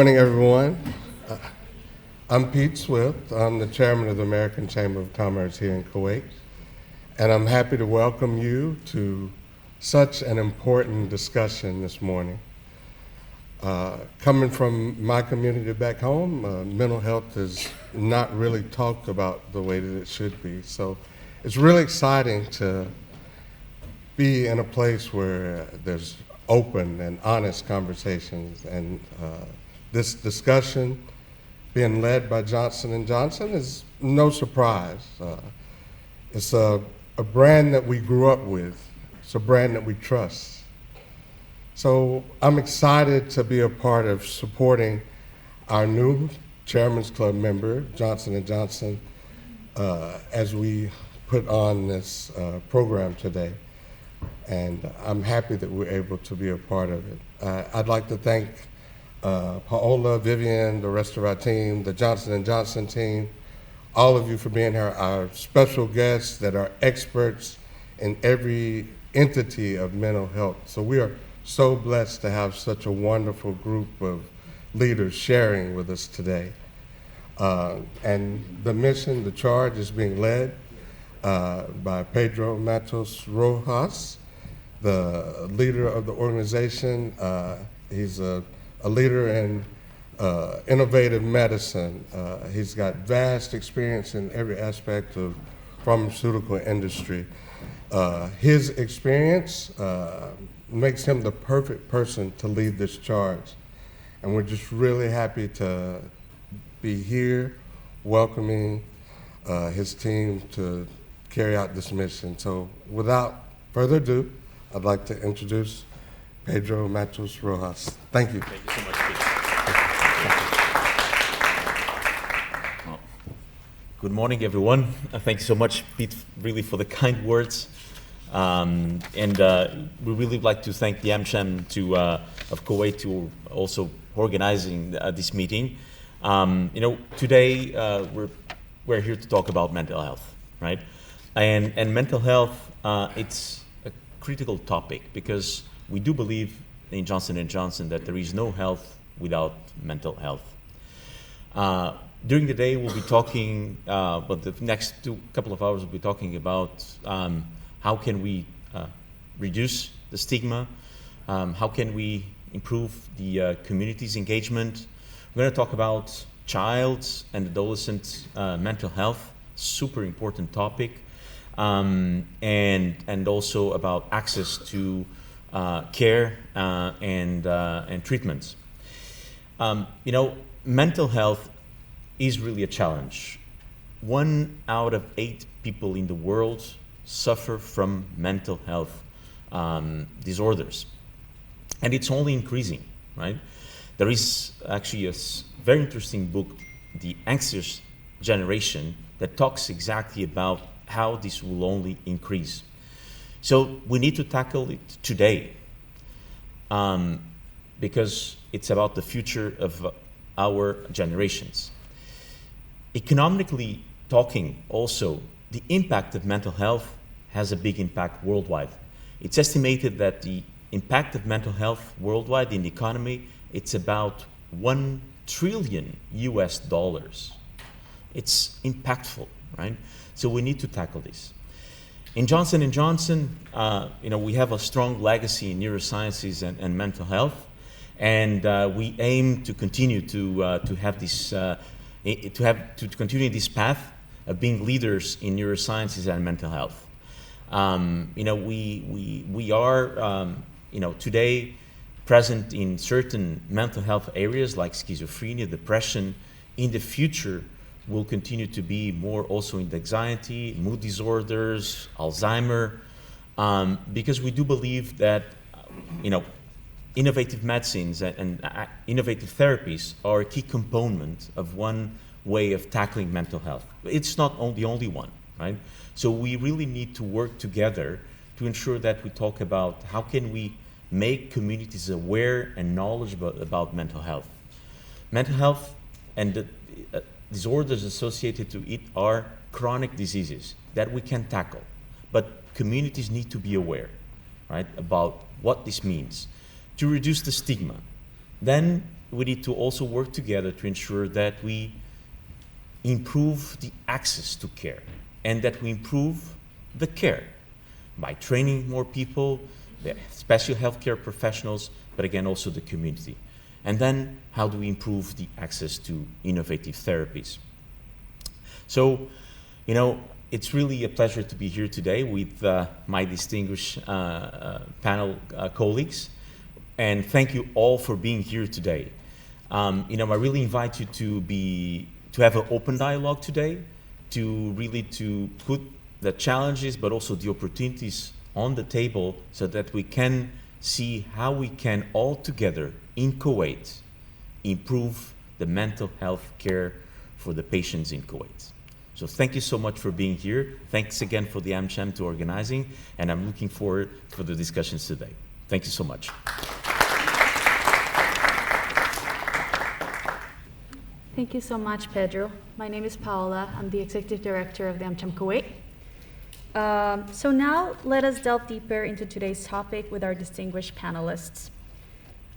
morning, everyone. I'm Pete Swift. I'm the chairman of the American Chamber of Commerce here in Kuwait, and I'm happy to welcome you to such an important discussion this morning. Coming from my community back home, mental health is not really talked about the way that it should be. So it's really exciting to be in a place where there's open and honest conversations, and this discussion being led by Johnson & Johnson is no surprise. It's a brand that we grew up with. It's a brand that we trust. So I'm excited to be a part of supporting our new Chairman's Club member, Johnson & Johnson, as we put on this program today. And I'm happy that we're able to be a part of it. I'd like to thank Paola, Vivian, the rest of our team, the Johnson & Johnson team, all of you for being here, our special guests that are experts in every entity of mental health. So we are so blessed to have such a wonderful group of leaders sharing with us today. And the mission, the charge is being led by Pedro Matos Rojas, the leader of the organization. He's a leader in innovative medicine. He's got vast experience in every aspect of pharmaceutical industry. His experience makes him the perfect person to lead this charge. And we're just really happy to be here welcoming his team to carry out this mission. So without further ado, I'd like to introduce Pedro Matos Rojas. Thank you. Thank you so much, Pete. Well, good morning, everyone. Thank you so much, Pete, really for the kind words. And we really like to thank the AmCham of Kuwait to also organizing this meeting. Today we're here to talk about mental health, right? And mental health, it's a critical topic because we do believe in Johnson & Johnson that there is no health without mental health. During the day, we'll be talking, but the next couple of hours, we'll be talking about how can we reduce the stigma, how can we improve the community's engagement. We're going to talk about child and adolescent mental health, super important topic, and also about access to care and treatments. Mental health is really a challenge 1 out of 8 people in the world suffer from mental health disorders. And it's only increasing, right? There is actually a very interesting book, The Anxious Generation, that talks exactly about how this will only increase. So we need to tackle it today, because it's about the future of our generations. Economically talking also, the impact of mental health has a big impact worldwide. It's estimated that the impact of mental health worldwide in the economy, it's about $1 trillion US. It's impactful, right? So we need to tackle this. In Johnson & Johnson, we have a strong legacy in neurosciences and mental health, and we aim to continue to have this, to continue this path of being leaders in neurosciences and mental health. We are, today present in certain mental health areas like schizophrenia, depression. In the future, will continue to be more also in the anxiety, mood disorders, Alzheimer, because we do believe that, innovative medicines and innovative therapies are a key component of one way of tackling mental health. It's not the only one, right? So we really need to work together to ensure that we talk about how can we make communities aware and knowledgeable about mental health. Mental health and the disorders associated to it are chronic diseases that we can tackle, but communities need to be aware, right, about what this means to reduce the stigma. Then we need to also work together to ensure that we improve the access to care and that we improve the care by training more people, the special healthcare professionals, but again also the community. And then how do we improve the access to innovative therapies? So, it's really a pleasure to be here today with my distinguished panel colleagues. And thank you all for being here today. I really invite you to have an open dialogue today, to put the challenges but also the opportunities on the table so that we can see how we can all together in Kuwait improve the mental health care for the patients in Kuwait. So thank you so much for being here. Thanks again for the AmCham to organizing, and I'm looking forward for the discussions today. Thank you so much. Thank you so much, Pedro. My name is Paola. I'm the Executive Director of the AmCham Kuwait. So now let us delve deeper into today's topic with our distinguished panelists.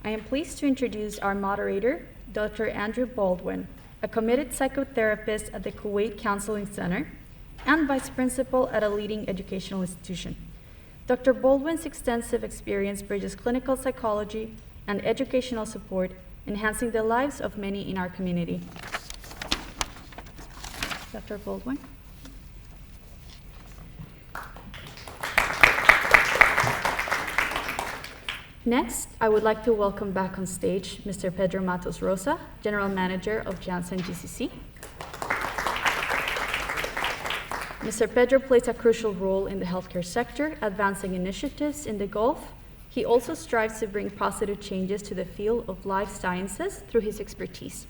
I am pleased to introduce our moderator, Dr. Andrew Baldwin, a committed psychotherapist at the Kuwait Counseling Center and vice principal at a leading educational institution. Dr. Baldwin's extensive experience bridges clinical psychology and educational support, enhancing the lives of many in our community. Dr. Baldwin. Next, I would like to welcome back on stage Mr. Pedro Matos Rosa, General Manager of Janssen GCC. Mr. Pedro plays a crucial role in the healthcare sector, advancing initiatives in the Gulf. He also strives to bring positive changes to the field of life sciences through his expertise.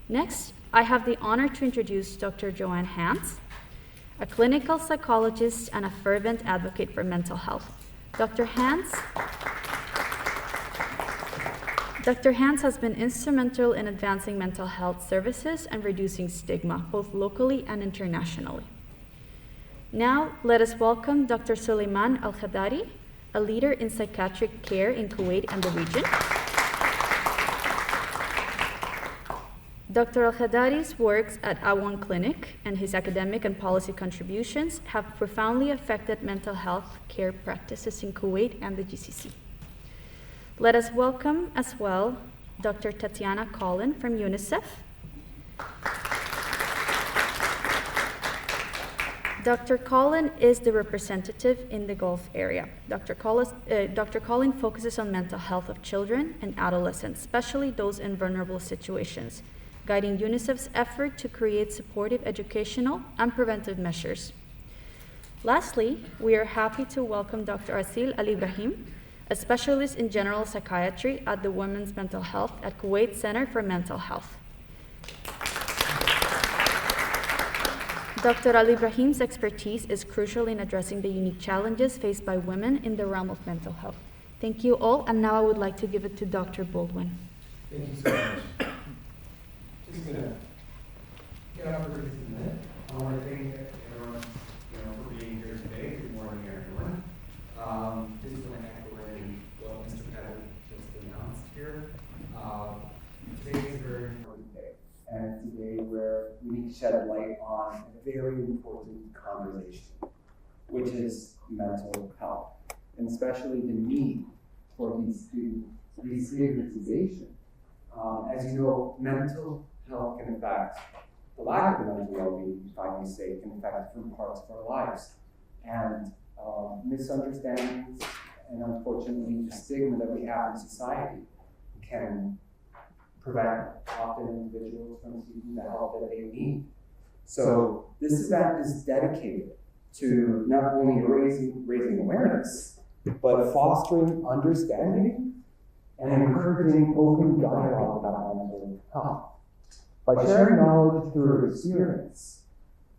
Next, I have the honor to introduce Dr. Joanne Hans, a clinical psychologist and a fervent advocate for mental health. Dr. Hans has been instrumental in advancing mental health services and reducing stigma, both locally and internationally. Now, let us welcome Dr. Suleiman Al-Khadari, a leader in psychiatric care in Kuwait and the region. Dr. Al-Khadari's works at Awan Clinic and his academic and policy contributions have profoundly affected mental health care practices in Kuwait and the GCC. Let us welcome as well Dr. Tatiana Collin from UNICEF. Dr. Collin is the representative in the Gulf area. Dr. Collin focuses on mental health of children and adolescents, especially those in vulnerable situations, guiding UNICEF's effort to create supportive educational and preventive measures. Lastly, we are happy to welcome Dr. Asil Al Ibrahim, a specialist in general psychiatry at the Women's Mental Health at Kuwait Center for Mental Health. Dr. Al Ibrahim's expertise is crucial in addressing the unique challenges faced by women in the realm of mental health. Thank you all, and now I would like to give it to Dr. Baldwin. Thank you so much. Just gonna get out for just a minute. I want to thank everyone, for being here today. Good morning, everyone. Just want to echo what Mr. Pettit just announced here. Today is a very important day, and it's a day where we need to shed a light on a very important conversation, which is mental health, and especially the need for destigmatization. As you know, mental health can affect the lack of mental well-being, if I may say, can affect different parts of our lives. And misunderstandings and unfortunately the stigma that we have in society can prevent often individuals from seeking the help that they need. So this event is dedicated to not only raising awareness, but fostering understanding and encouraging open dialogue about mental health. By sharing knowledge through experience,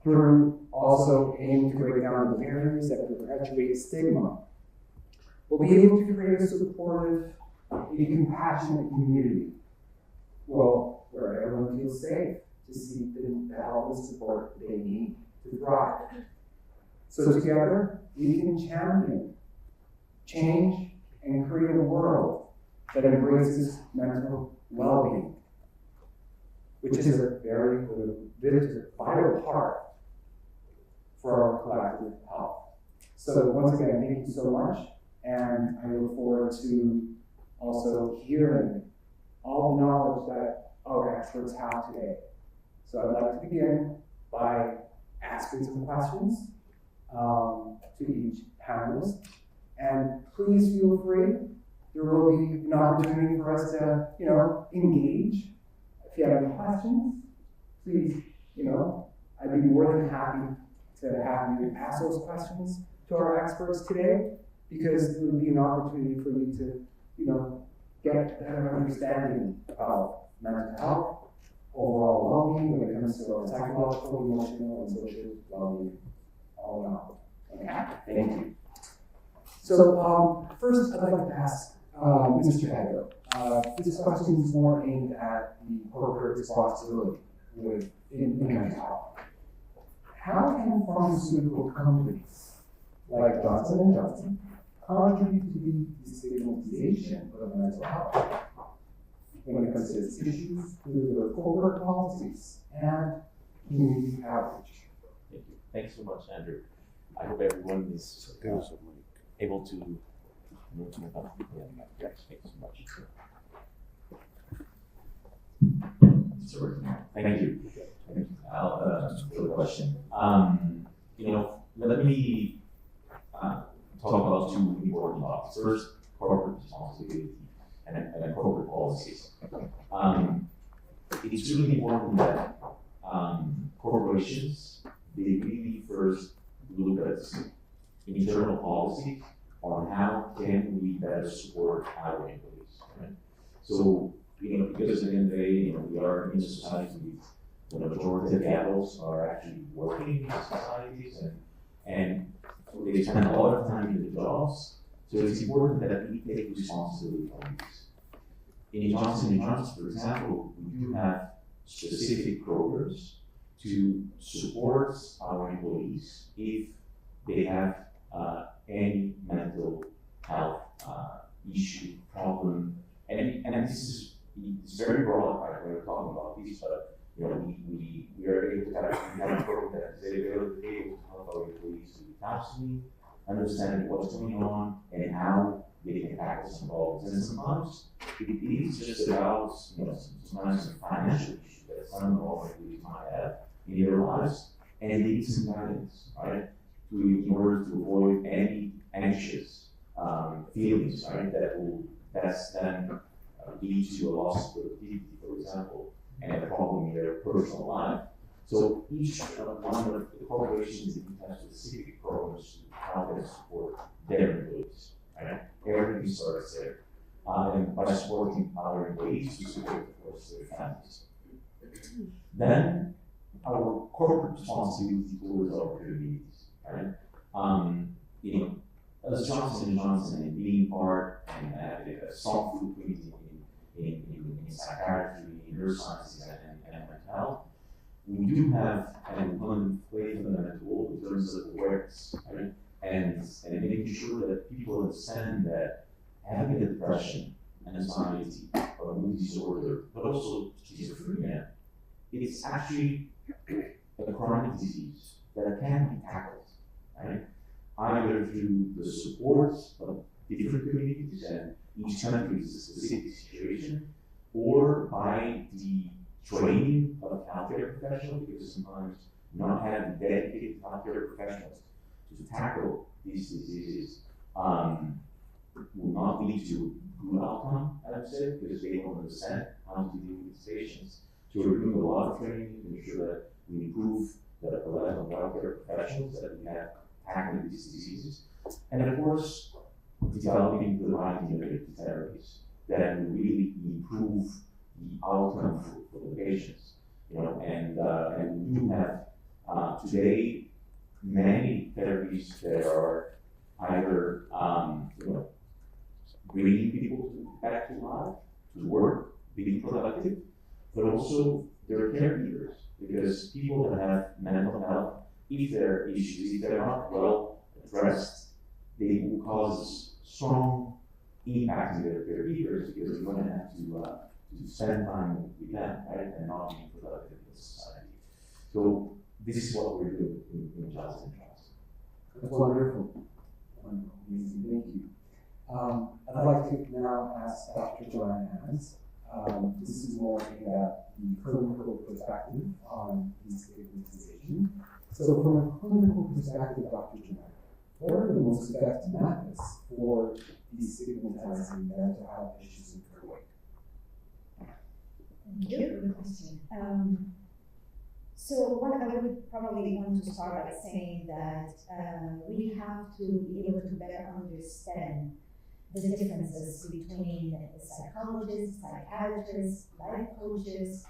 through also aiming to break down the barriers that perpetuate stigma, we'll be able to create a supportive, a compassionate community, where everyone feels safe to seek the help and support they need to thrive. So together, we can champion, change, and create a world that embraces mental well-being, which is a very vital part for our collective health. So once again, thank you so much, and I look forward to also hearing all the knowledge that our experts have today. So I'd like to begin by asking some questions to each panelist, and please feel free. There will be an opportunity for us to, engage. If you have any questions, please, I'd be more than happy to have you ask those questions to our experts today, because it would be an opportunity for you to, get a better understanding about mental health, overall well-being when it comes to our psychological, emotional, and social well-being, all in all. Okay, thank you. So first, I'd like to ask Mr. Pedro. This question is more aimed at the corporate responsibility in mental health. How can pharmaceutical companies like Johnson & Johnson contribute to the destigmatization of mental health when it comes to its issues through their corporate policies and community outreach? Thank you. Thanks so much, Andrew. I hope everyone is able to move to the button. Yeah, thanks so much. Thank you. For the question. Let me talk about two important topics. First, corporate responsibility and corporate policies. It's really important that corporations, they really first look at internal policies on how can we better support our employees. Right? So, because at the end of the day, we are in a society with the majority of the adults are actually working in societies and they spend a lot of time in the jobs. So it's important that we take responsibility on these. In Johnson & Johnson, for example, we do have specific programs to support our employees if they have any mental health issue, problem, and this is it's very broad, right? We're talking about this, but we are able to have a program that is able to help our employees to counseling, understand what's going on, and how they can practice some goals. And sometimes it is just about sometimes some financial issues that some of our employees might have in their lives, and they need some guidance, right? In order to avoid any anxious feelings, right? That's then lead to a loss of productivity, for example, and a problem in their personal life. So each one of the corporations has specific programs to help and support their employees. Right? Everything starts there. And by supporting our employees, we support, of course, their families. Then our corporate responsibility towards our communities, right? You know, as Johnson & Johnson and being part and a strong footprint in psychiatry, in neurosciences, and mental health, we do have an play fundamental role in terms of awareness, right? And making sure that people understand that having a depression, anxiety, or mood disorder, but also schizophrenia, it's actually a chronic disease that can be tackled, right? Either through the support of different communities, and each country is a specific situation, or by the training of healthcare professionals, because sometimes not having dedicated healthcare professionals to tackle these diseases will not lead to a good outcome, I would say, because they don't understand how to deal with these patients. So we're doing a lot of training to make sure that we improve the level of healthcare professionals that we have tackling these diseases. And of course, developing the right innovative therapies that will really improve the outcome for the patients. You know, and we do have today many therapies that are either you know, bringing people back to life, to work, being productive, but also their caregivers, because people that have mental health, if there are issues, if they're not well addressed, they will cause strong impact in their caregivers, because we're going to have to spend time with them, right, and not be productive in society. So this is what we're doing in Johnson & Johnson. That's wonderful. Wonderful. Amazing. Thank you. I'd like to now ask Dr. Joanne Adams. This is more the clinical perspective on destigmatization. So from a clinical perspective, Dr. Joanne, what are the most effective methods for destigmatizing mental health issues in Kuwait? Thank you for the question. So what I would probably want to start by saying that we have to be able to better understand the differences between psychologists, psychiatrists, life coaches,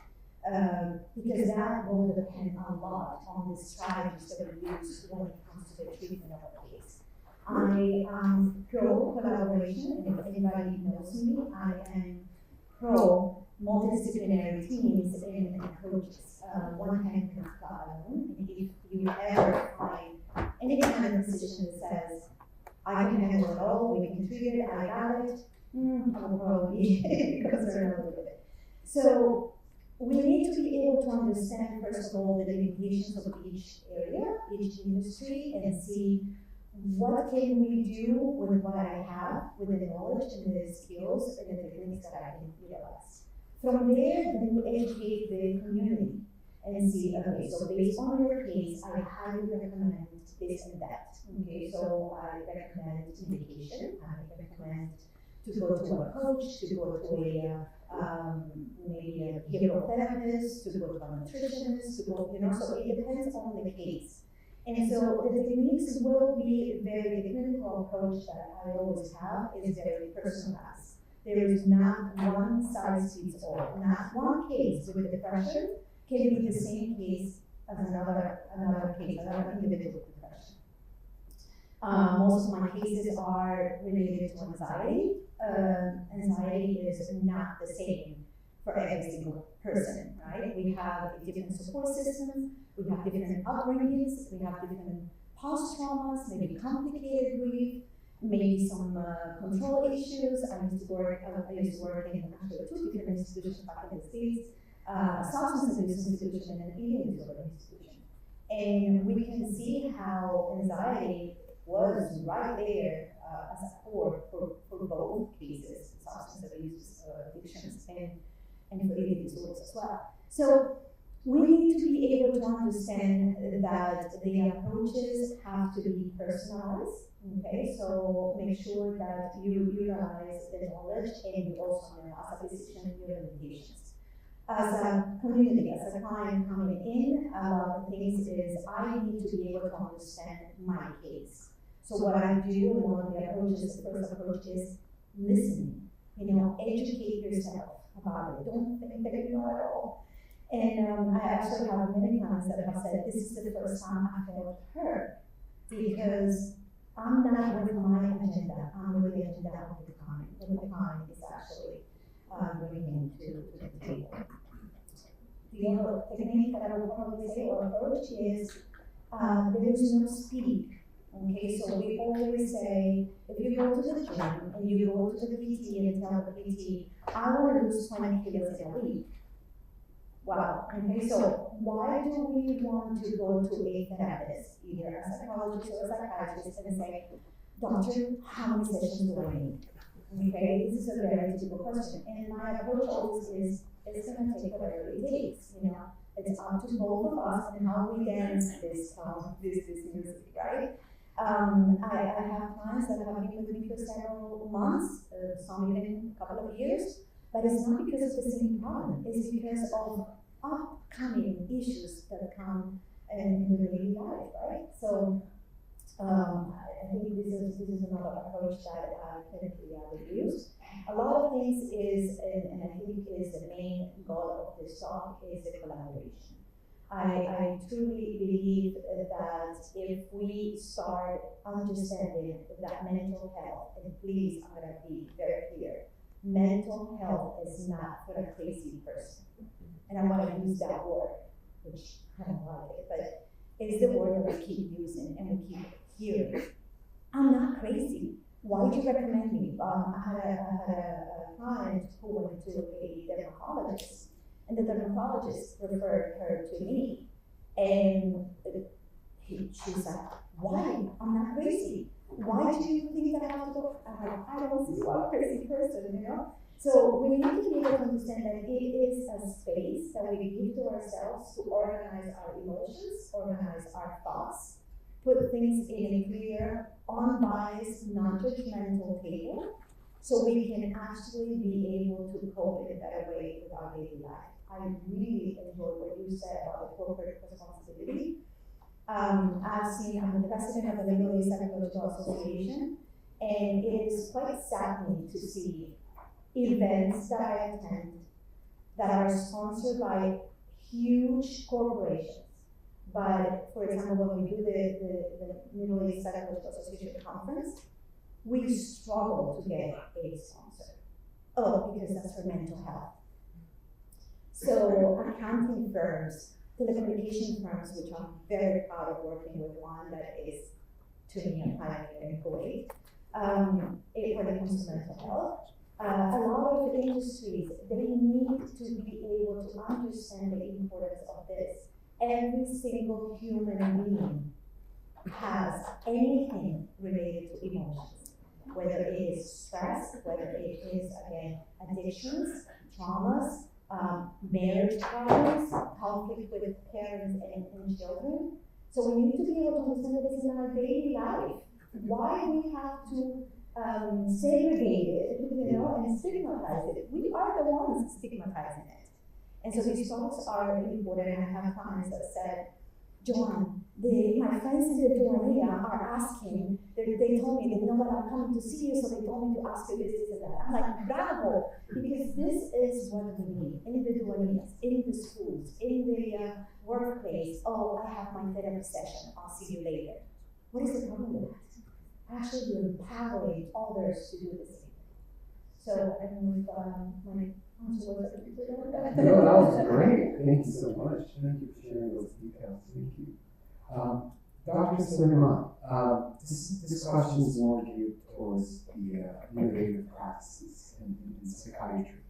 because that will depend a lot on the strategies that we use when it comes to the treatment of a case. I am pro collaboration, and if anybody knows me, I am pro multidisciplinary teams and coaches. One hand cannot fly alone. And if you ever find any kind of position that says, I can handle it all, we can treat it, I got it, I will probably be concerned a little bit. So we need to be able to understand, first of all, the limitations of each area, each industry, and see what can we do with what I have, with the knowledge and the skills and the techniques that I can realize. From there, then we educate the community and see, okay, so based on your case, I highly recommend this and that. Okay, so I recommend medication, I recommend to go to a coach, to go to maybe a behavioral therapist, to go to a nutritionist, to go, so it depends on the case. And so the techniques will be the clinical approach that I always have is very personalized. There is not one size fits all. Not one case with depression can be the same case as another case, another individual with depression. Most of my cases are related to anxiety. Anxiety is not the same for every single person, right? We have different support systems, we have different upbringings, we have different past traumas, maybe complicated grief, maybe some control issues. I used to work in actually two different institutions back in the States, a substance abuse institution and an eating disorder institution. And we can see how anxiety was right there as a core for both cases, substance abuse addictions and for eating disorders as well. So we need to be able to understand that the approaches have to be personalized. Okay, so make sure that you utilize the knowledge and you also know as a physician your limitations. as a community, as a client coming in, a lot of things is I need to be able to understand my case. So what I do, and one of the approaches, the first approach is listening. Educate yourself about it. Don't think that you know it all. And I actually have many clients that have said, this is the first time I felt heard, because I'm not with my agenda, I'm with the agenda of the client. What the client is actually bringing to the table. The other technique that I would probably say or approach is there is no speed. Okay, so we always say, if you go to the gym and you go to the PT and tell the PT, I want to lose 20 kilos in a week. Wow, okay, so why do we want to go to a therapist, either a psychologist or a psychiatrist, and say, doctor, how many sessions do I need? Okay, this is a very typical question. And my approach always is, it's going to take whatever it takes, It's up to both of us and how we dance this music, right? I have clients that have been with me for several months, some even a couple of years, but it's not because of the same problem. It's because of upcoming issues that come in the daily life, right? So I think this is another approach that clinically I would use. A lot of things is, and I think is the main goal of this talk, is the collaboration. I truly believe that if we start understanding that mental health, and please, I'm going to be very clear, mental health is not for a crazy person. And I want to use that word, which I don't like it, but it's the word that we keep using and we keep hearing. I'm not crazy. Why would you recommend me? I had a client who went to a dermatologist, and the dermatologist referred her to me. And she's like, why? I'm not crazy. Why do you think that I have to go? I don't see what a crazy person, So we need to be able to understand that it is a space that we give to ourselves to organize our emotions, organize our thoughts, put things in a clear, unbiased, non-judgmental table, so we can actually be able to cope in a better way with our daily life. I really enjoyed what you said about the corporate responsibility. I'm the president of the Middle East Psychological Association, and it is quite saddening to see events that I attend that are sponsored by huge corporations. But for example, when we do the Middle East Psychological Association conference, we struggle to get a sponsor. Oh, because that's for mental health. So accounting firms, telecommunication firms, which I'm very proud of working with one that is, to me, a pioneer in Kuwait, when it comes to mental health. A lot of industries, they need to be able to understand the importance of this. Every single human being has anything related to emotions, whether it is stress, whether it is, again, addictions, traumas, marriage problems, conflict with parents and children. So we need to be able to understand that this is in our daily life. Why we have to segregate it, and stigmatize it. We are the ones stigmatizing it. And so these talks are important. And I have clients that said, Joan, my friends in the Duania are asking, they told me, they know that I'm coming to see you, so they told me to ask you this and that. I'm like, bravo, because this is what we need in the Duanias, in the schools, in the workplace. Oh, I have my therapy session, I'll see you later. What is the problem with that? Actually, you're empowering others to do the same thing. So I don't know if my answer was No, that was great. Thank you so much. Thank you for sharing those details. Thank you. Dr. Suleiman, this question is more geared towards the innovative practices in psychiatry.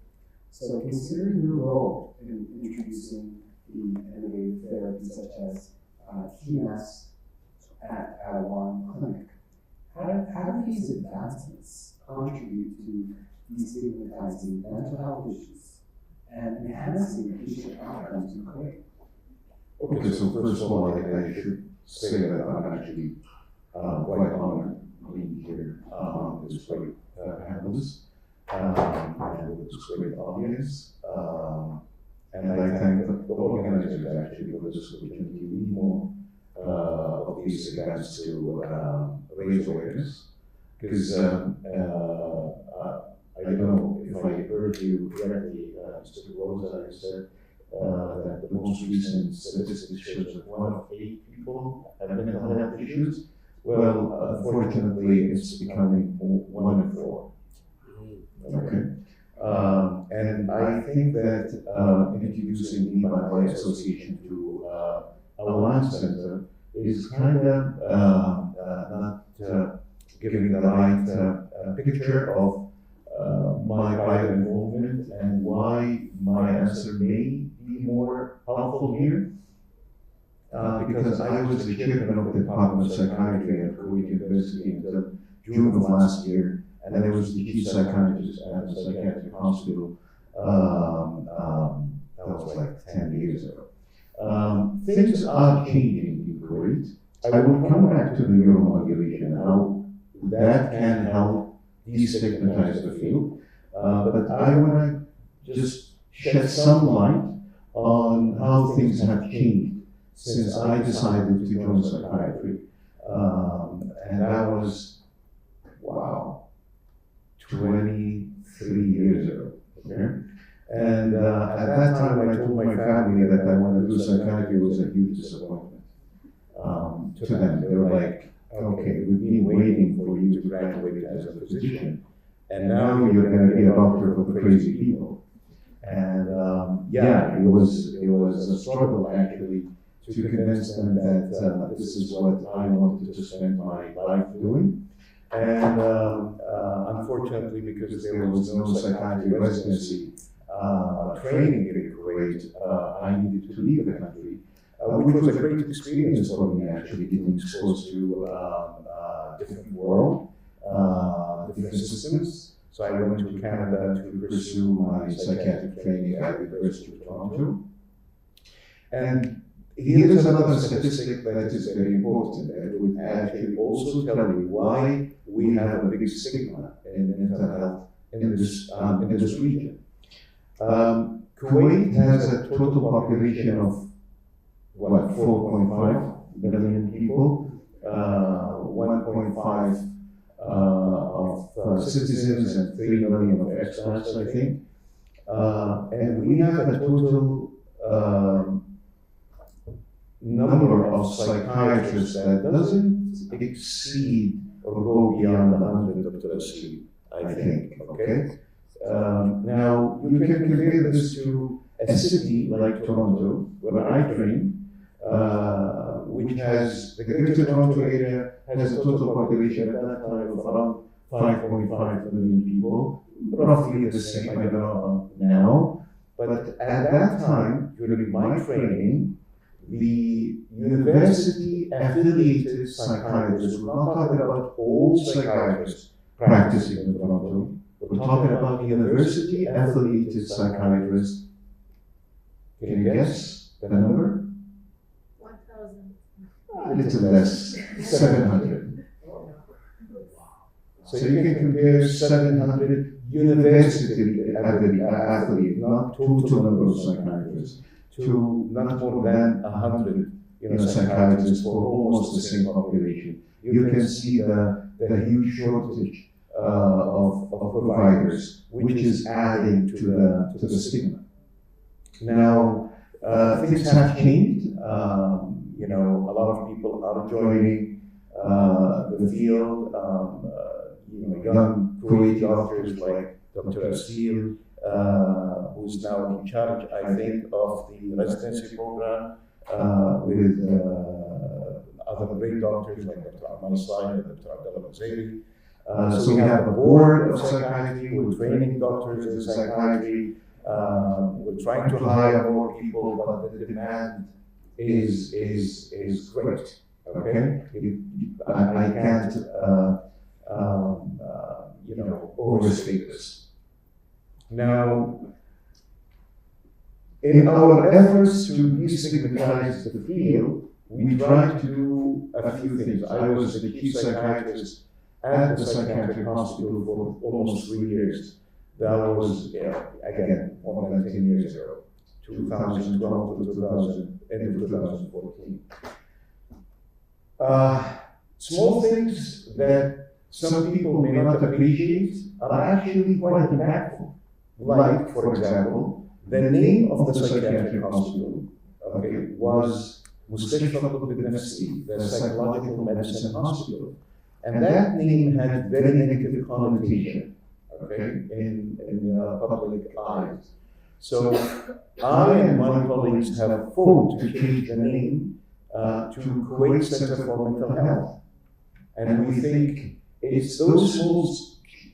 So considering your role in introducing the innovative therapies such as TMS at one clinic, how do these advancements contribute to destigmatizing mental health issues and enhancing patient outcomes in Kuwait? Okay, so first of all, I should say that I'm actually quite honored being here with this great panelists and with this great audience. and I thank the organizers actually for this opportunity. We need more of these events to raise awareness, because I don't know if I heard you correctly, Mr. Rosa, you said that the most recent statistics shows that 1 of 8 people have mental health issues. Well, unfortunately, it's becoming 1 in 4. Okay. And I think that introducing me by my association to Alliance Center is kind of not giving the right picture of my private involvement and why my answer may be more helpful here. Because I was the chairman of the Department of Psychiatry at Kuwait University until June of last year, and I was the chief psychiatrist at the psychiatric hospital. That was like 10 years ago. Things are changing in Kuwait. I will come back to the neuromodulation, how that can help destigmatize the field. But I want to just shed some light on how things have changed since I decided to join psychiatry. And that was, wow, 23 years ago. Okay? And at that time, when I told my family that I wanted to do psychiatry, it was a huge disappointment to them. They were like, okay, we've been waiting for you to graduate as a physician, and now you're going to be a doctor for the crazy people. And yeah, it was a struggle actually to convince them that this is what I wanted to spend my life doing. And unfortunately, because there was no psychiatry residency training in Kuwait, I needed to leave the country, which was a great experience for me, actually, getting exposed to different world, different systems. So I went to Canada to pursue my psychiatric training at the University of Toronto. And here is another statistic that is very important, and it would actually also tell you why we have a big stigma in mental health in this region. Kuwait has a total population of, 4.5 million people, 1.5 of citizens and 3 million of expats, I think. And we have a total number of psychiatrists that doesn't exceed or go beyond 100, Dr. Asif, I think, okay? Now, you can compare this to a city like Toronto, where I train, which has, the Greater Toronto area has a total population at that time of around 5.5 million people, roughly the same, I don't know now. But at that time, during my training, the university-affiliated psychiatrists, we're not talking about all psychiatrists practicing in Toronto, we're talking about university-affiliated psychiatrists. Can you guess the number? 1,000. A little less, 700. So you can compare 700 university-affiliated, not total number of psychiatrists, to not more than 100 psychiatrists for almost the same population. You can see the huge shortage of providers, which is adding to the stigma. Now, things have changed. A lot of people are joining the field. Young Kuwaiti doctors like Dr. Asif, who's now in charge, I think, of the residency program with other great doctors like Dr. Amal Said and Dr. Abdullah Mazairi. So we have a board of psychiatry, we're training doctors in psychiatry, we're trying to hire more people, but the demand is great, okay? I can't, overstate this. Now, in our efforts to destigmatize the field, we tried to do a few things. I was the chief psychiatrist at the psychiatric hospital for almost 3 years. That was, again, more than 10 years ago. 2012 to 2000, end of 2014. Small things that some people may not appreciate are actually quite impactful. Like, for example, the name of the psychiatric hospital, okay, was Mustashfa al-Nafsi, the psychological medicine hospital. And that name had very negative connotation, okay, in public eyes. So I and my colleagues have fought to change the name to Kuwait Center for Mental Health. And we think it's those small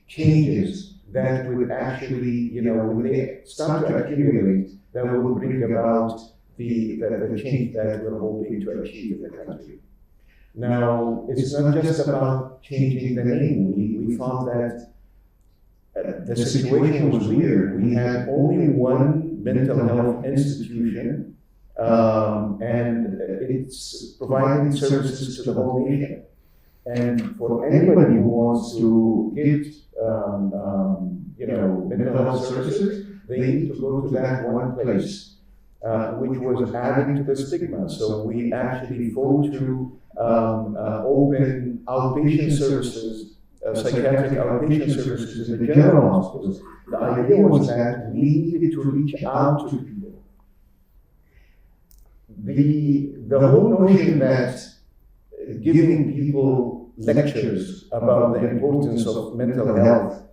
changes that would actually, when they start to accumulate, that will bring about the change that we're hoping to achieve in the country. Now, it's not just about changing the name. We found that the situation was weird. We had only one mental health institution, and it's providing services to the whole nation. And for anybody who wants to get, mental health services, they need to go to that one place, which was adding to the stigma. So we actually fought to open outpatient services, psychiatric outpatient services in the general hospitals. The idea was that we needed to reach out to people. The whole notion that giving people lectures about the importance of mental health,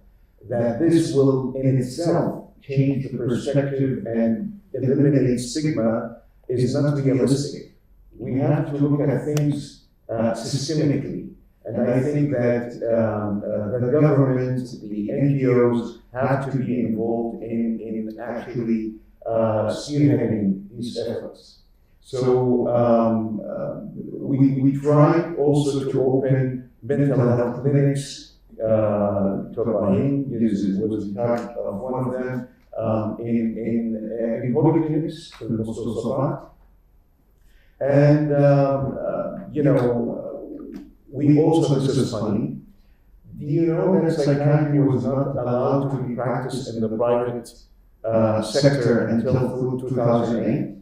that this will in itself change the perspective and eliminate stigma, is not realistic. We have to look at things systemically. And I think that the government, the NGOs have to be involved in actually spearheading these efforts. So we tried also to open mental health clinics. Tobahin was in charge of one of them in polyclinics for the Mustafa. And we also, this is funny, do you know that psychiatry was not allowed to be practiced in the private sector until 2008?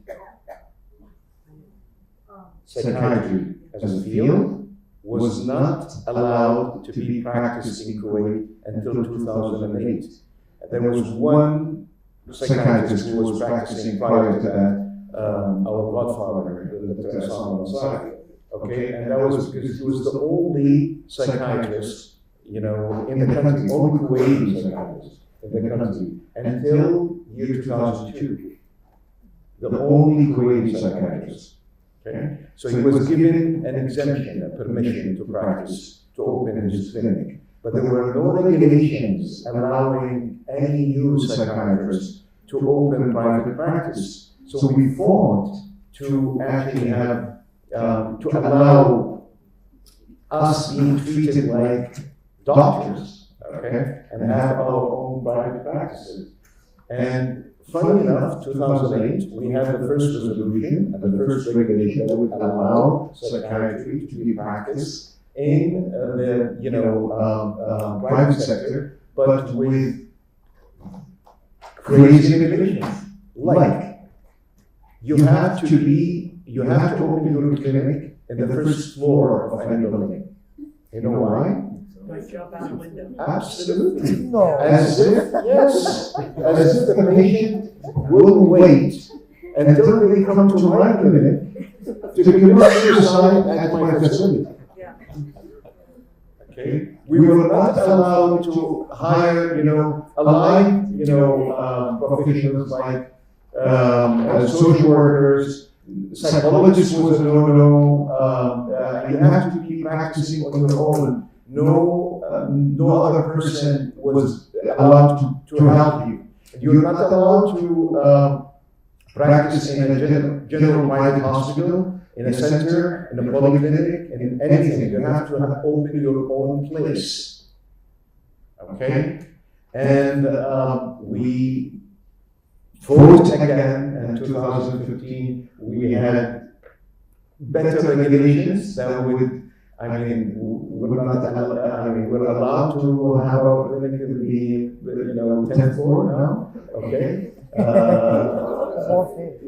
Psychiatry as a field was not allowed to be practiced in Kuwait until 2008. There was one psychiatrist who was practicing prior to that, our godfather, Dr. Assam al-Ansari. Okay, and that was because he was the only psychiatrist, in the country, only Kuwaiti psychiatrist in the country until year 2002. The only Kuwaiti psychiatrist. Okay, so he was given an exemption, a permission to practice, to open his clinic, but there were no regulations allowing any new psychiatrist to open private practice. So we fought to actually have to allow us being treated like doctors, okay, and have our own private practices. And funny enough, 2008, we had the first resolution and the first regulation that would allow psychiatry to be practiced in the private sector, but with crazy regulations. Like, you have to open your clinic in the first floor of any building. You know why? Absolutely. No. As if the patient will wait until they come to my clinic to commit suicide at my facility. Okay? We were not allowed to hire, allied, professionals like social workers. Psychologists was a no-no. You have to be practicing on your own. No other person was allowed to help you. You're not allowed to practice in a general private hospital, in a center, in a polyclinic, in anything. You have to open your own place. Okay? And we fought again in 2015. We had better regulations that would, we're allowed to have our clinic in the 10th floor now, okay?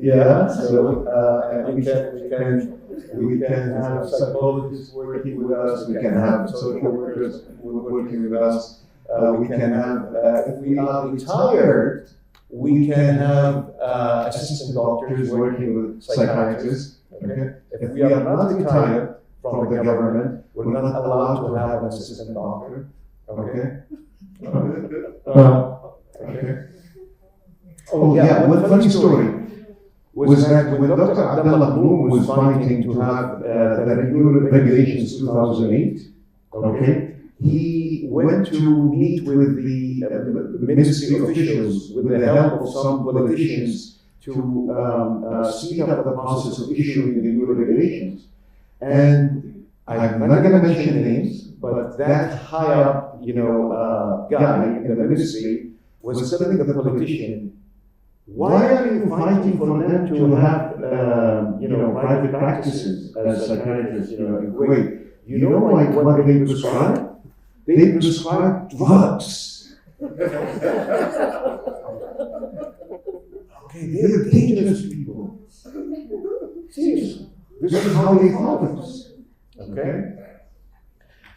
Yeah, so and we can have psychologists working with us, we can have social workers working with us, we can have, if we are retired, we can have assistant doctors working with psychiatrists. Okay? If we are not retired from the government, we're not allowed to have an assistant doctor. Okay? Okay. Oh yeah, one funny story was that when Dr. Abdullah Bloom was fighting to have the new regulations 2008, okay, he went to meet with the ministry officials with the help of some politicians to speed up the process of issuing the new regulations. And I'm not going to mention names, but that high up, guy in the ministry was telling the politician, why are you fighting for them to have, private practices as psychiatrists, in Kuwait? You know what they prescribe? They prescribe drugs. Okay, they're dangerous people. Seriously, this is how they thought of us. Okay?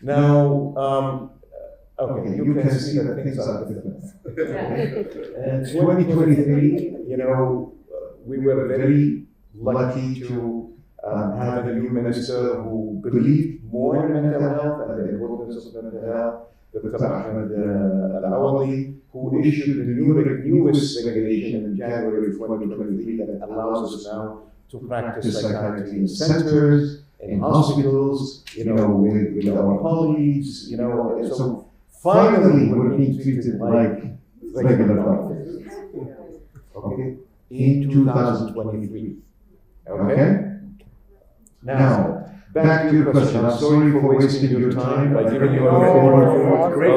Now, okay, you can see that things are different. And 2023, we were very lucky to have a new minister who believed more in mental health and the importance of mental health, Dr. Ahmed Al-Awali, who issued the newest regulation in January 2023 that allows us now to practice psychiatry in centers, in hospitals, with our colleagues, so finally we're being treated like regular doctors. Okay? In 2023. Okay? Now, back to your question. I'm sorry for wasting your time by giving you a report. Great.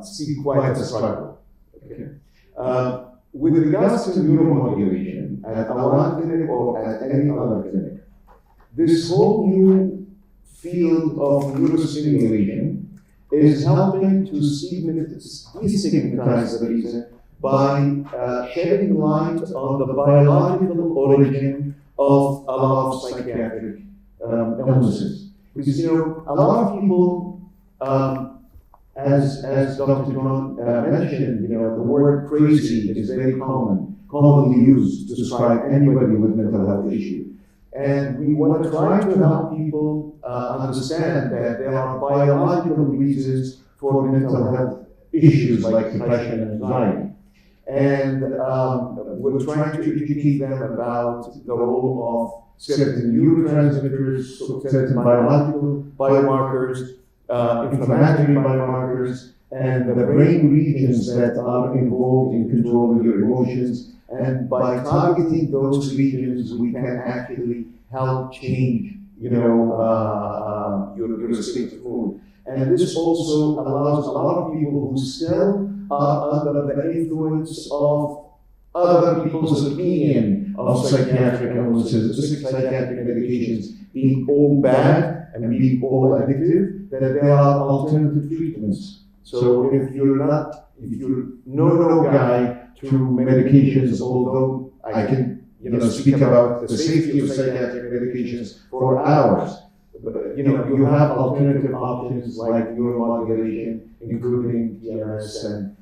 It's quite a struggle. Okay. With regards to neuromodulation at our clinic or at any other clinic, this whole new field of neurostimulation is helping to destigmatize the reason by shedding light on the biological origin of a lot of psychiatric illnesses. Because, a lot of people, as Dr. John mentioned, the word crazy is very commonly used to describe anybody with mental health issue. And we want to try to help people understand that there are biological reasons for mental health issues like depression and anxiety. And we're trying to educate them about the role of certain neurotransmitters, certain biological biomarkers, inflammatory biomarkers, and the brain regions that are involved in controlling your emotions. And by targeting those regions, we can actually help change, your state of mood. And this also allows a lot of people who still are under the influence of other people's opinion of psychiatric illnesses, psychiatric medications being all bad and being all addictive, that there are alternative treatments. So if you're no guy to medications, although I can speak about the safety of psychiatric medications for hours, but you have alternative options like neuromodulation, including PMS and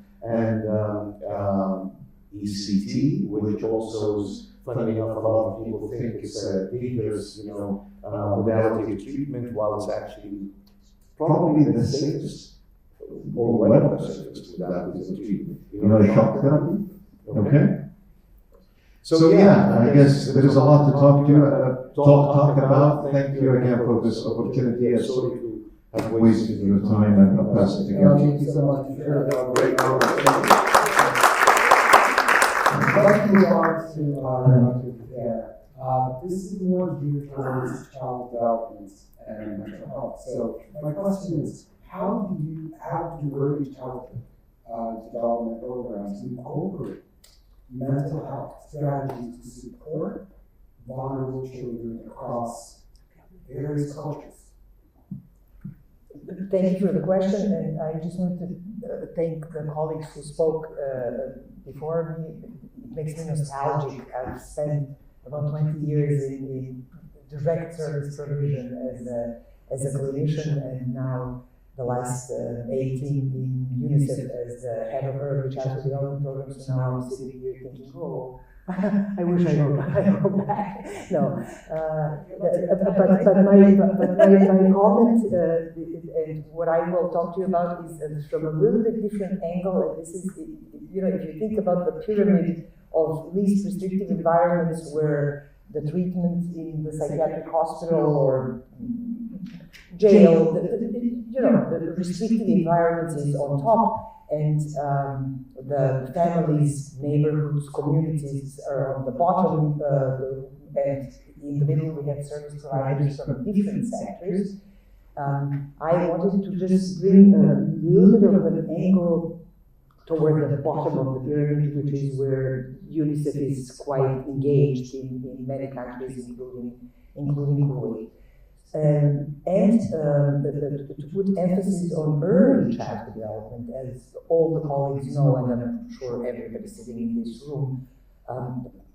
ECT, which also is, funny enough, a lot of people think it's a dangerous modality of treatment, while it's actually probably the safest, or one of the safest modalities of treatment. Shock therapy. Okay. So yeah, I guess there is a lot to talk about. Thank you again for this opportunity. I'm sorry to have wasted your time and I'll pass it again. Thank you so much. With regards to this is more geared towards child development and mental health. So my question is, how do early childhood development programs incorporate mental health strategies to support vulnerable children across various cultures? Thank you for the question, and I just want to thank the colleagues who spoke before me. It makes me nostalgic. I've spent about 20 years in direct service provision as a clinician, and now the last 18 in UNICEF as the head of early childhood development programs. So now I'm sitting here thinking, oh, I wish I go back. No, but my comment and what I will talk to you about is from a little bit different angle. And this is, you know, if you think about the pyramid of least restrictive environments where the treatment in the psychiatric hospital or jail, you know, the restrictive environment is on top, and the families, neighborhoods, communities are on the bottom, and in the middle we have service providers from different sectors. I wanted to just bring a little bit of an angle toward the bottom of the pyramid, which is where UNICEF is quite engaged in many countries, including Kuwait. To put emphasis on early childhood development, as all the colleagues know, and I'm sure everybody sitting in this room,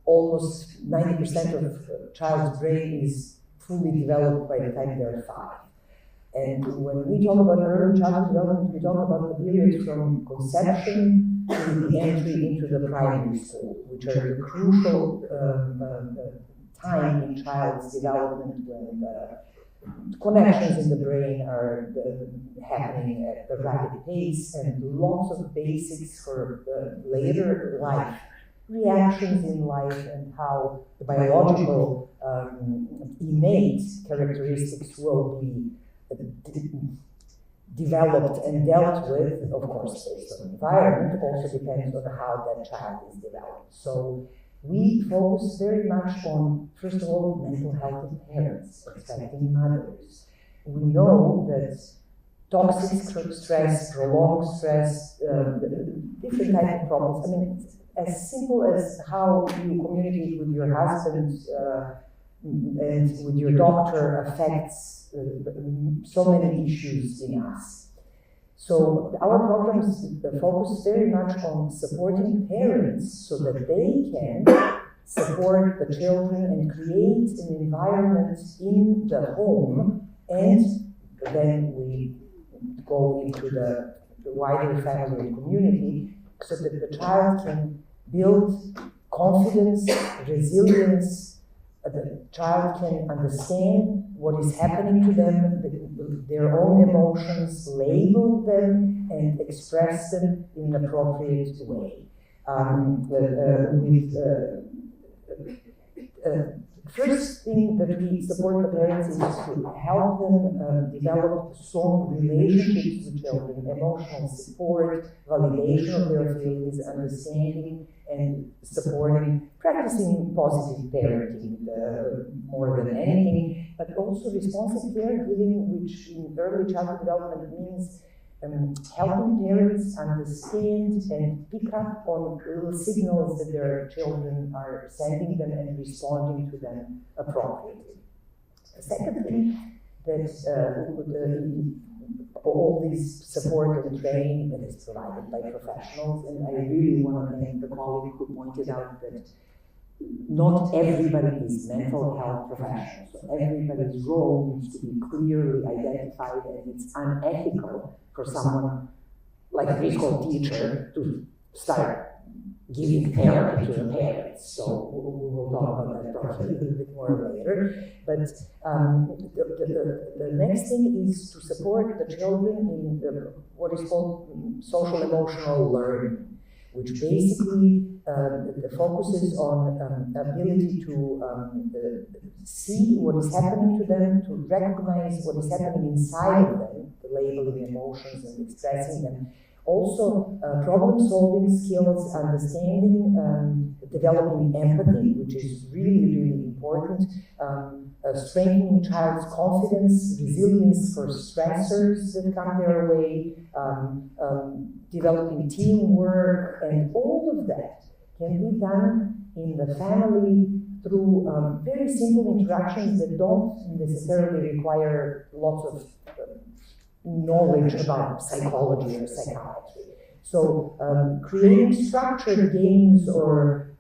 almost 90% of a child's brain is fully developed by the time they're 5. And when we talk about early childhood development, we talk about the period from conception to the entry into the primary school, which are the crucial time in child's development when the connections in the brain are happening at a rapid pace, and lots of basics for later life, reactions in life, and how the biological innate characteristics will be developed and dealt with, of course, based on environment, also depends on how that child is developed. So we focus very much on, first of all, mental health of parents, expecting mothers. We know that toxic stress, prolonged stress, different types of problems. I mean, as simple as how you communicate with your husband and with your doctor affects so many issues in us. So our programs focus very much on supporting parents so that they can support the children and create an environment in the home, and then we go into the wider family and community so that the child can build confidence, resilience. The child can understand what is happening to them, their own emotions, label them, and express them in an appropriate way. First thing that we support the parents is to help them develop strong relationships with children, emotional support, validation of their feelings, understanding and supporting, practicing positive parenting more than anything, but also responsive caregiving, which in early childhood development means helping parents understand and pick up on little signals that their children are sending them and responding to them appropriately. Secondly, that all this support and training that is provided by professionals, and I really want to thank the colleague who pointed out that not everybody is mental health professionals. So everybody's role needs to be clearly identified, and it's unethical for someone like a preschool teacher to start giving therapy to the parents. So we'll talk about that probably a little bit more later. But the next thing is to support the children in what is called social emotional learning, which basically focuses on ability to see what is happening to them, to recognize what is happening inside of them, the labeling emotions and expressing them. Also, problem-solving skills, understanding, developing empathy, which is really, really important, strengthening child's confidence, resilience for stressors that come their way, developing teamwork, and all of that can be done in the family through very simple interactions that don't necessarily require lots of knowledge about psychology or psychiatry. So creating structured games or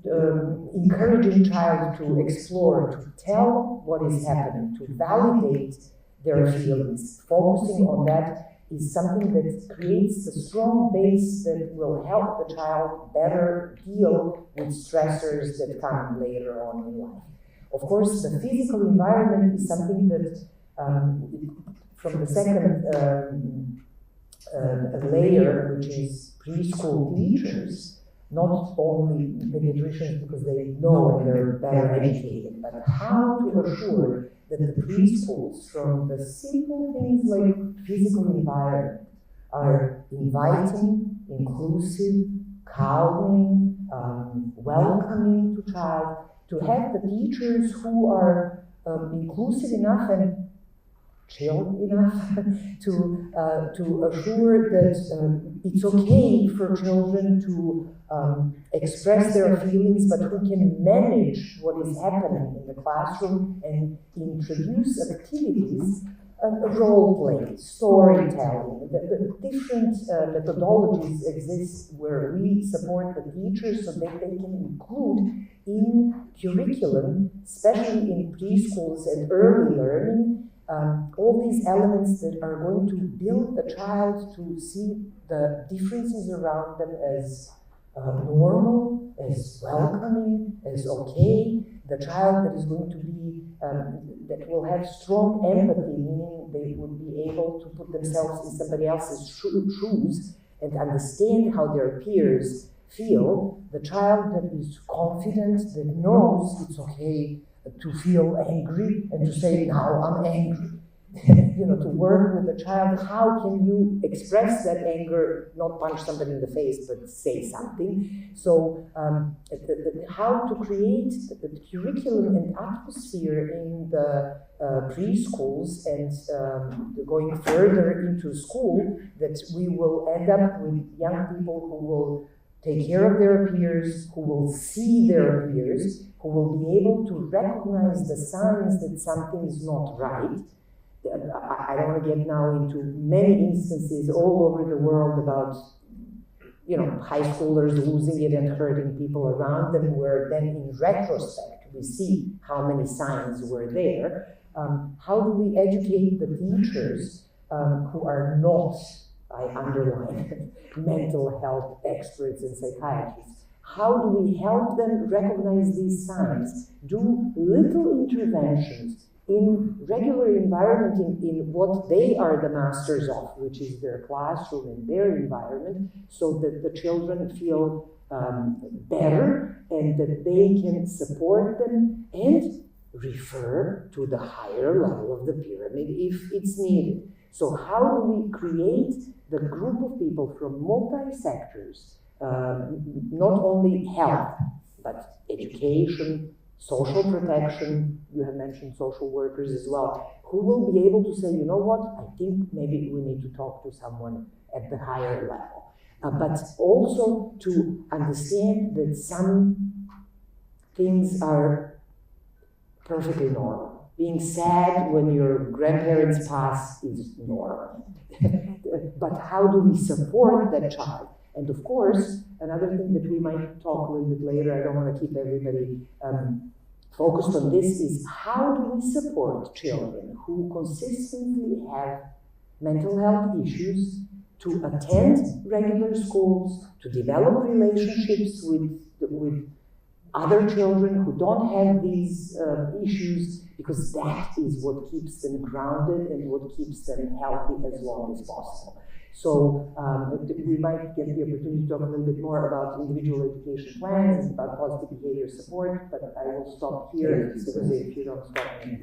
encouraging child to explore, to tell what is happening, to validate their feelings, focusing on that is something that creates a strong base that will help the child better deal with stressors that come later on in life. Of course, the physical environment is something that from the second layer, which is preschool teachers, not only pediatricians because they know and they're better educated, but how to assure that the preschools, from the simple things like physical environment, are inviting, inclusive, calming, welcoming to child, to have the teachers who are inclusive enough and chill enough to assure that it's okay for children to express their feelings, but who can manage what is happening in the classroom and introduce activities, role-playing, storytelling. The different methodologies exist where we support the teachers so that they can include in curriculum, especially in preschools and early learning, all these elements that are going to build the child to see the differences around them as normal, as welcoming, as okay. The child that is going to be, that will have strong empathy, meaning they would be able to put themselves in somebody else's shoes and understand how their peers feel. The child that is confident, that knows it's okay to feel angry and to say, now I'm angry. To work with the child, how can you express that anger, not punch somebody in the face, but say something? So how to create the curriculum and atmosphere in the preschools and going further into school, that we will end up with young people who will take care of their peers, who will see their peers, who will be able to recognize the signs that something is not right. I don't want to get now into many instances all over the world about, high schoolers losing it and hurting people around them, where then in retrospect we see how many signs were there. How do we educate the teachers who are not, I underline, mental health experts and psychiatrists? How do we help them recognize these signs, do little interventions in regular environment, in what they are the masters of, which is their classroom and their environment, so that the children feel better and that they can support them and refer to the higher level of the pyramid if it's needed. So how do we create the group of people from multi-sectors, not only health, but education, social protection, you have mentioned social workers as well, who will be able to say, you know what, I think maybe we need to talk to someone at the higher level. But also to understand that some things are perfectly normal. Being sad when your grandparents pass is normal. But how do we support that child? And of course, another thing that we might talk a little bit later, I don't want to keep everybody focused on this, is how do we support children who consistently have mental health issues to attend regular schools, to develop relationships with other children who don't have these issues, because that is what keeps them grounded and what keeps them healthy as long as possible. So we might get the opportunity to talk a little bit more about individual education plans, about positive behavior support, but I will stop here because if you don't stop me.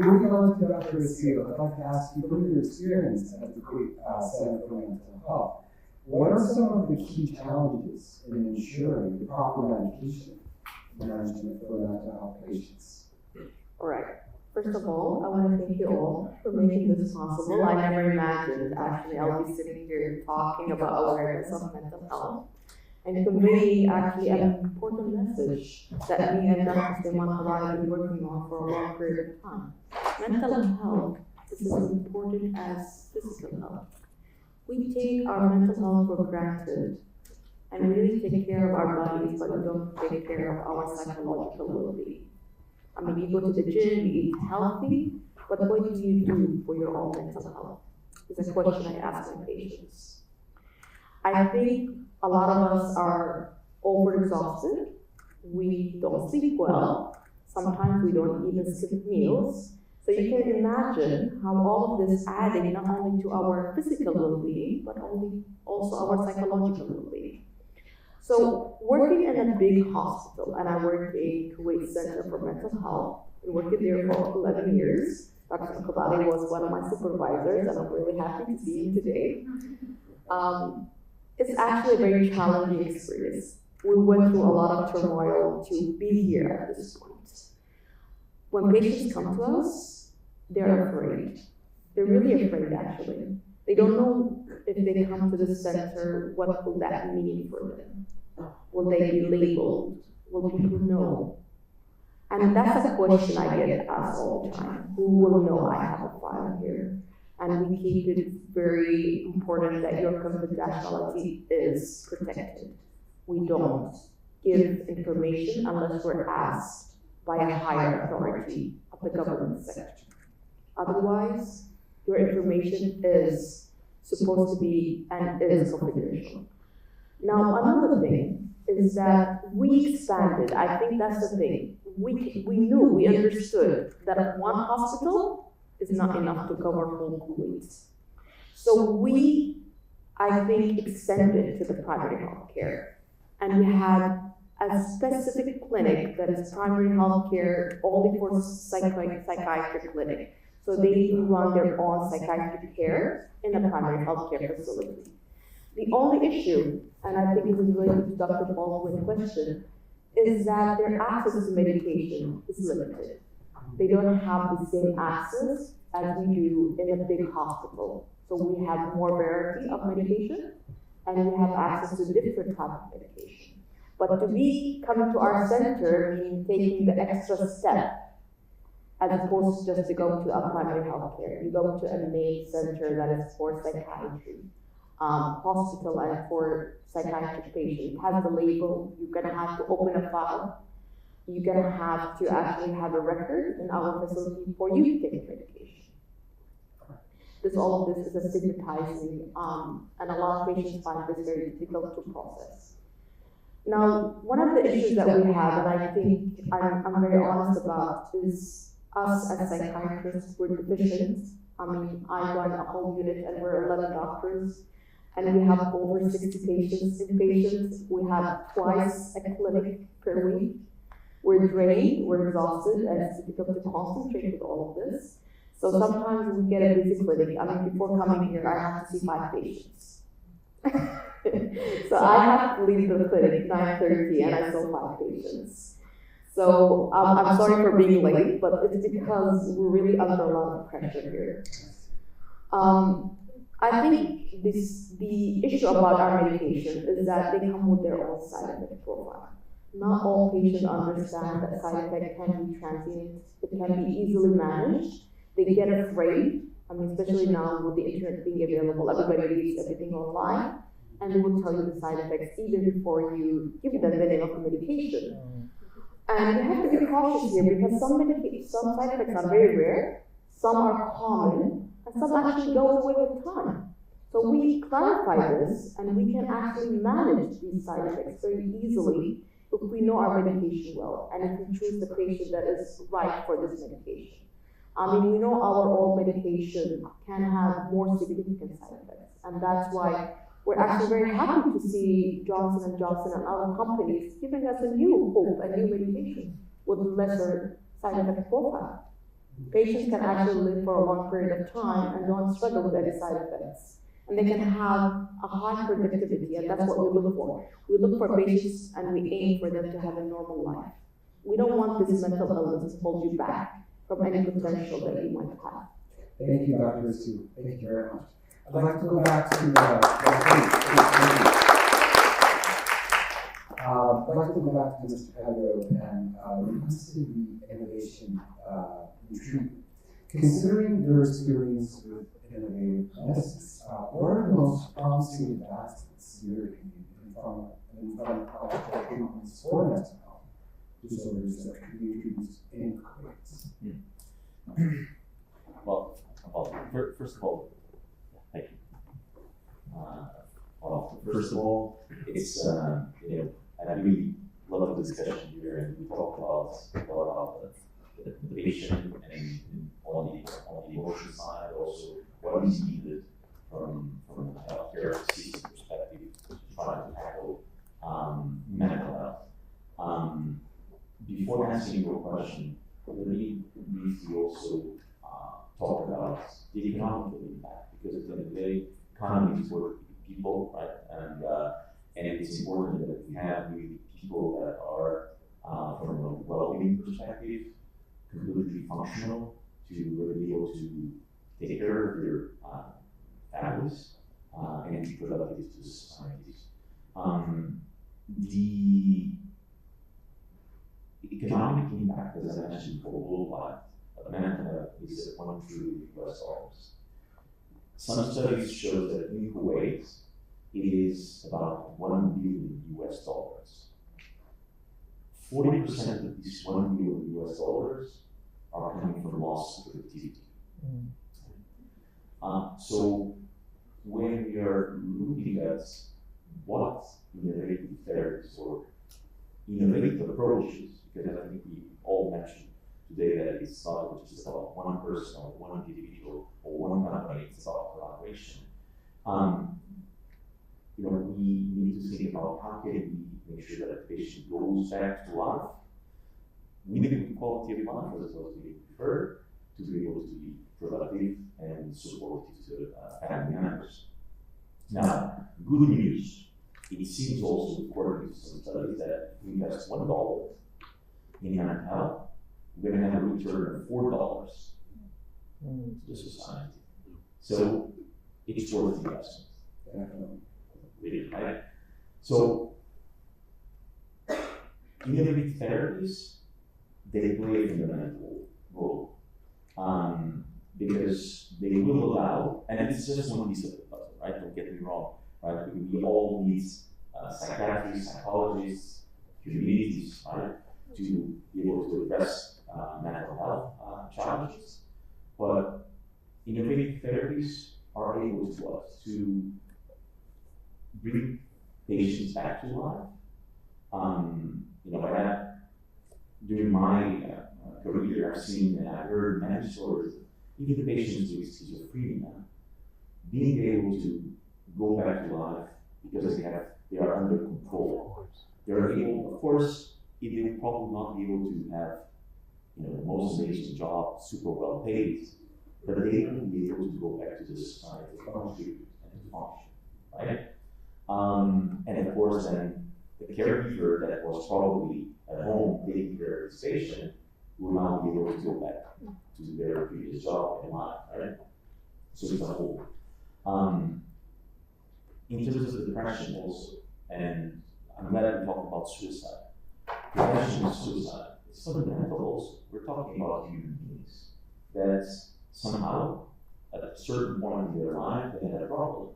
Moving on to Dr. Seal, I'd like to ask you, from your experience at the Kuwait Center for Mental Health, what are some of the key challenges in ensuring the proper medication management for mental health patients? All right. First of all, I want to thank you all for making this possible. I never imagined actually I'll be sitting here talking about awareness of mental health. and conveying actually an important message that me and Dr. Sulaiman have been working on for a long period of time. Mental health is as important as physical health. We take our mental health for granted and really take care of our bodies, but we don't take care of our psychological well-being. I mean, you go to the gym, you eat healthy, but what do you do for your own mental health? Is a question I ask my patients. I think a lot of us are overexhausted. We don't sleep well. Sometimes we don't even skip meals. So you can imagine how all of this adding not only to our physical well-being, but also our psychological well-being. So working in a big hospital, and I work in Kuwait Center for Mental Health, I worked there for 11 years. Dr. Qadari was one of my supervisors, and I'm really happy to see him today. It's actually a very challenging experience. We went through a lot of turmoil to be here at this point. When patients come to us, they're afraid. They're really afraid, actually. They don't know if they come to the center, what will that mean for them? Will they be labeled? Will people know? And that's a question I get asked all the time. Who will know I have a file here? And we keep it very important that your confidentiality is protected. We don't give information unless we're asked by a higher authority of the government sector. Otherwise, your information is supposed to be and is confidential. Now, another thing is that we expanded. I think that's the thing. We understood that one hospital is not enough to cover whole Kuwait. So we, I think, extended to the primary health care. And we had a specific clinic that is primary health care only for psychiatric clinic. So they run their own psychiatric care in a primary health care facility. The only issue, and I think this is related to Dr. Baldwin's question, is that their access to medication is limited. They don't have the same access as we do in a big hospital. So we have more variety of medication, and we have access to different types of medication. But to be coming to our center means taking the extra step, as opposed to just to go to a primary health care. You go to a main center that is for psychiatry, hospital, and for psychiatric patients. It has the label. You're gonna have to open a file. You're gonna have to actually have a record in our facility for you to take medication. All of this is stigmatizing, and a lot of patients find this very difficult to process. Now, one of the issues that we have, and I think I'm very honest about, is us as psychiatrists, we're deficient. I mean, I run a whole unit and we're 11 doctors, and we have over 60 patients. We have twice a clinic per week. We're drained, we're exhausted, and it's difficult to concentrate with all of this. So sometimes we get a busy clinic. I mean, before coming here, I have to see 5 patients. So I have to leave the clinic 9:30 and I saw 5 patients. So I'm sorry for being late, but it's because we're really under a lot of pressure here. I think the issue about our medication is that they come with their own side effect profile. Not all patients understand that side effect can be transient. It can be easily managed. They get afraid. I mean, especially now with the internet being available, everybody reads everything online, and they will tell you the side effects even before you give them the name of the medication. And you have to be cautious here because some side effects are very rare, some are common, and some actually go away with time. So we clarify this, and we can actually manage these side effects very easily if we know our medication well, and if we choose the patient that is right for this medication. I mean, we know our old medication can have more significant side effects, and that's why we're actually very happy to see Johnson & Johnson and other companies giving us a new hope, a new medication with lesser side effect profile. Patients can actually live for a long period of time and don't struggle with any side effects. And they can have a high productivity, and that's what we look for. We look for patients and we aim for them to have a normal life. We don't want this mental illness to hold you back from any potential that you might have. Thank you, Dr. Asu. Thank you very much. I'd like to go back to I'd like to go back to Mr. Pedro and when it comes to the innovation in treatment. Considering your experience with innovative medicines, what are the most promising advancements in your opinion in pharmacological treatments for mental health disorders that could be introduced in Kuwait? Well, first of all, thank you. Well, first of all, it's I really love the discussion here, and we talked about a lot about the patient and on the emotion side, also what is needed from a healthcare system perspective to try to tackle mental health. Before answering your question, let me briefly also talk about the economic impact, because at the end of the day, economies work with people, right? And it's important that we have really people that are, from a well-being perspective, completely functional to really be able to take care of their families and be productive to societies. The economic impact, as I mentioned before, worldwide, of mental health is $1 trillion. Some studies show that in Kuwait, it is about $1 billion. 40% of these $1 billion are coming from loss of productivity. So when we are looking at what innovative therapies or innovative approaches, because I think we all mentioned today that it's not just about one person or one individual or one company, it's about collaboration. We need to think about how can we make sure that the patient goes back to life with a good quality of life as opposed to being preferred, to be able to be productive and supportive to family members. Now, good news. It seems also, according to some studies, that if we invest $1 in mental health, we're going to have a return of $4 to the society. So it's worth the investment. Really, right? So innovative therapies, they play a fundamental role because they will allow, and it's just one piece of the puzzle, right? Don't get me wrong, right? We all need psychiatrists, psychologists, communities, right, to be able to address mental health challenges. But innovative therapies are able to bring patients back to life. During my career, I've seen and I've heard many stories, even the patients with schizophrenia, being able to go back to life because they are under control. They're able, of course, they will probably not be able to have the most amazing job, super well paid, but they will be able to go back to the society to contribute and to function, right? And of course, then the caregiver that was probably at home taking care of his patient will now be able to go back to their previous job in life, right? So it's a whole. In terms of depression also, and I'm glad we talked about suicide. Depression and suicide is fundamental also. We're talking about human beings that somehow, at a certain point in their life, they had a problem,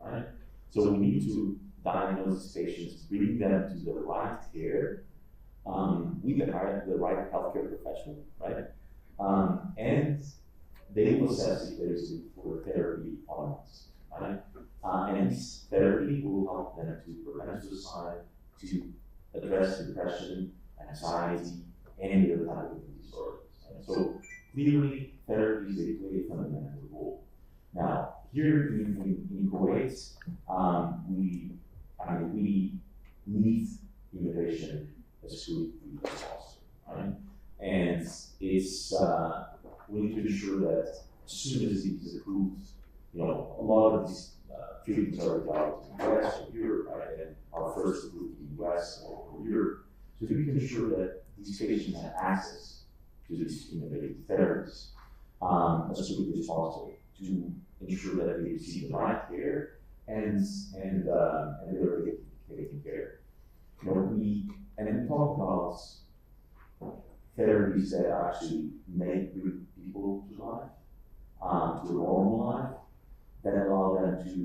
right? So we need to diagnose these patients, bring them to the right care, with the right healthcare professional, right? And they will assess if there is a need for therapy or not, right? And this therapy will help them to prevent suicide, to address depression, anxiety, and any other type of disorders. Right? So clearly, therapies they play a fundamental role. Now, here in Kuwait, we need innovation as quickly as possible, right? And it's we need to ensure that as soon as it is approved, a lot of these treatments are developed in the US or Europe, right? And are first approved in the US or Europe. So we can ensure that these patients have access to these innovative therapies as quickly as possible to ensure that they receive the right care and they're taken care. and then we talk about therapies that actually make people to life, to a normal life, that allow them to,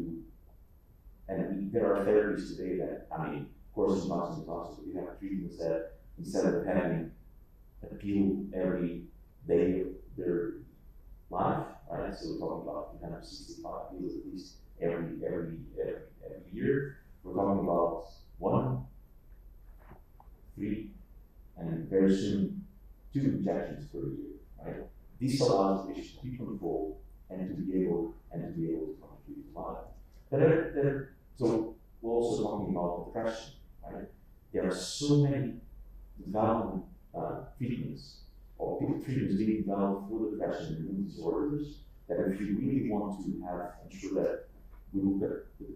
there are therapies today that, of course, it's not impossible. We have treatments that, instead of having a pill every day of their life, right? So we're talking about 65 pills at least every year. We're talking about 1, 3, and very soon 2 injections per year, right? This allows the patient to be controlled and to be able to contribute to life. So we're also talking about depression, right? There are so many development treatments or treatments being developed for depression and mood disorders that if you really want to ensure that we look at the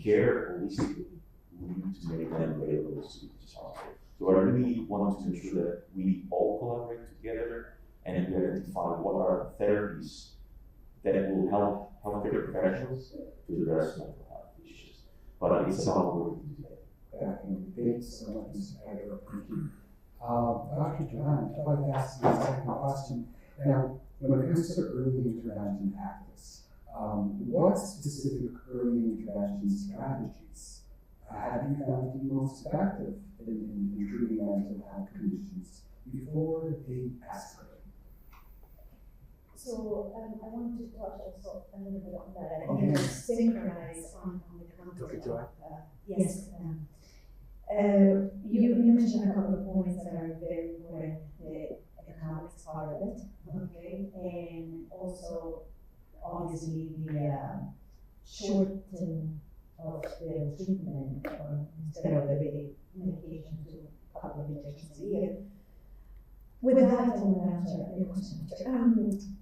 care holistically, we need to make them available as soon as possible. So I really want to ensure that we all collaborate together and we identify what are therapies that will help healthcare professionals to address mental health issues. But it's about working together. Thank you so much, Mr. Pedro. Thank you. Dr. John, I'd like to ask you a second question. Now, when it comes to early intervention tactics, what specific early intervention strategies have you found to be most effective in treating mental health conditions before they escalate? So I wanted to touch also a little bit on that and synchronize on the concept of yes. You mentioned a couple of points that are very important, the economics part of it, okay, and also obviously the shortening of the treatment instead of the medication to a couple of injections a year. With that, I want to answer your question.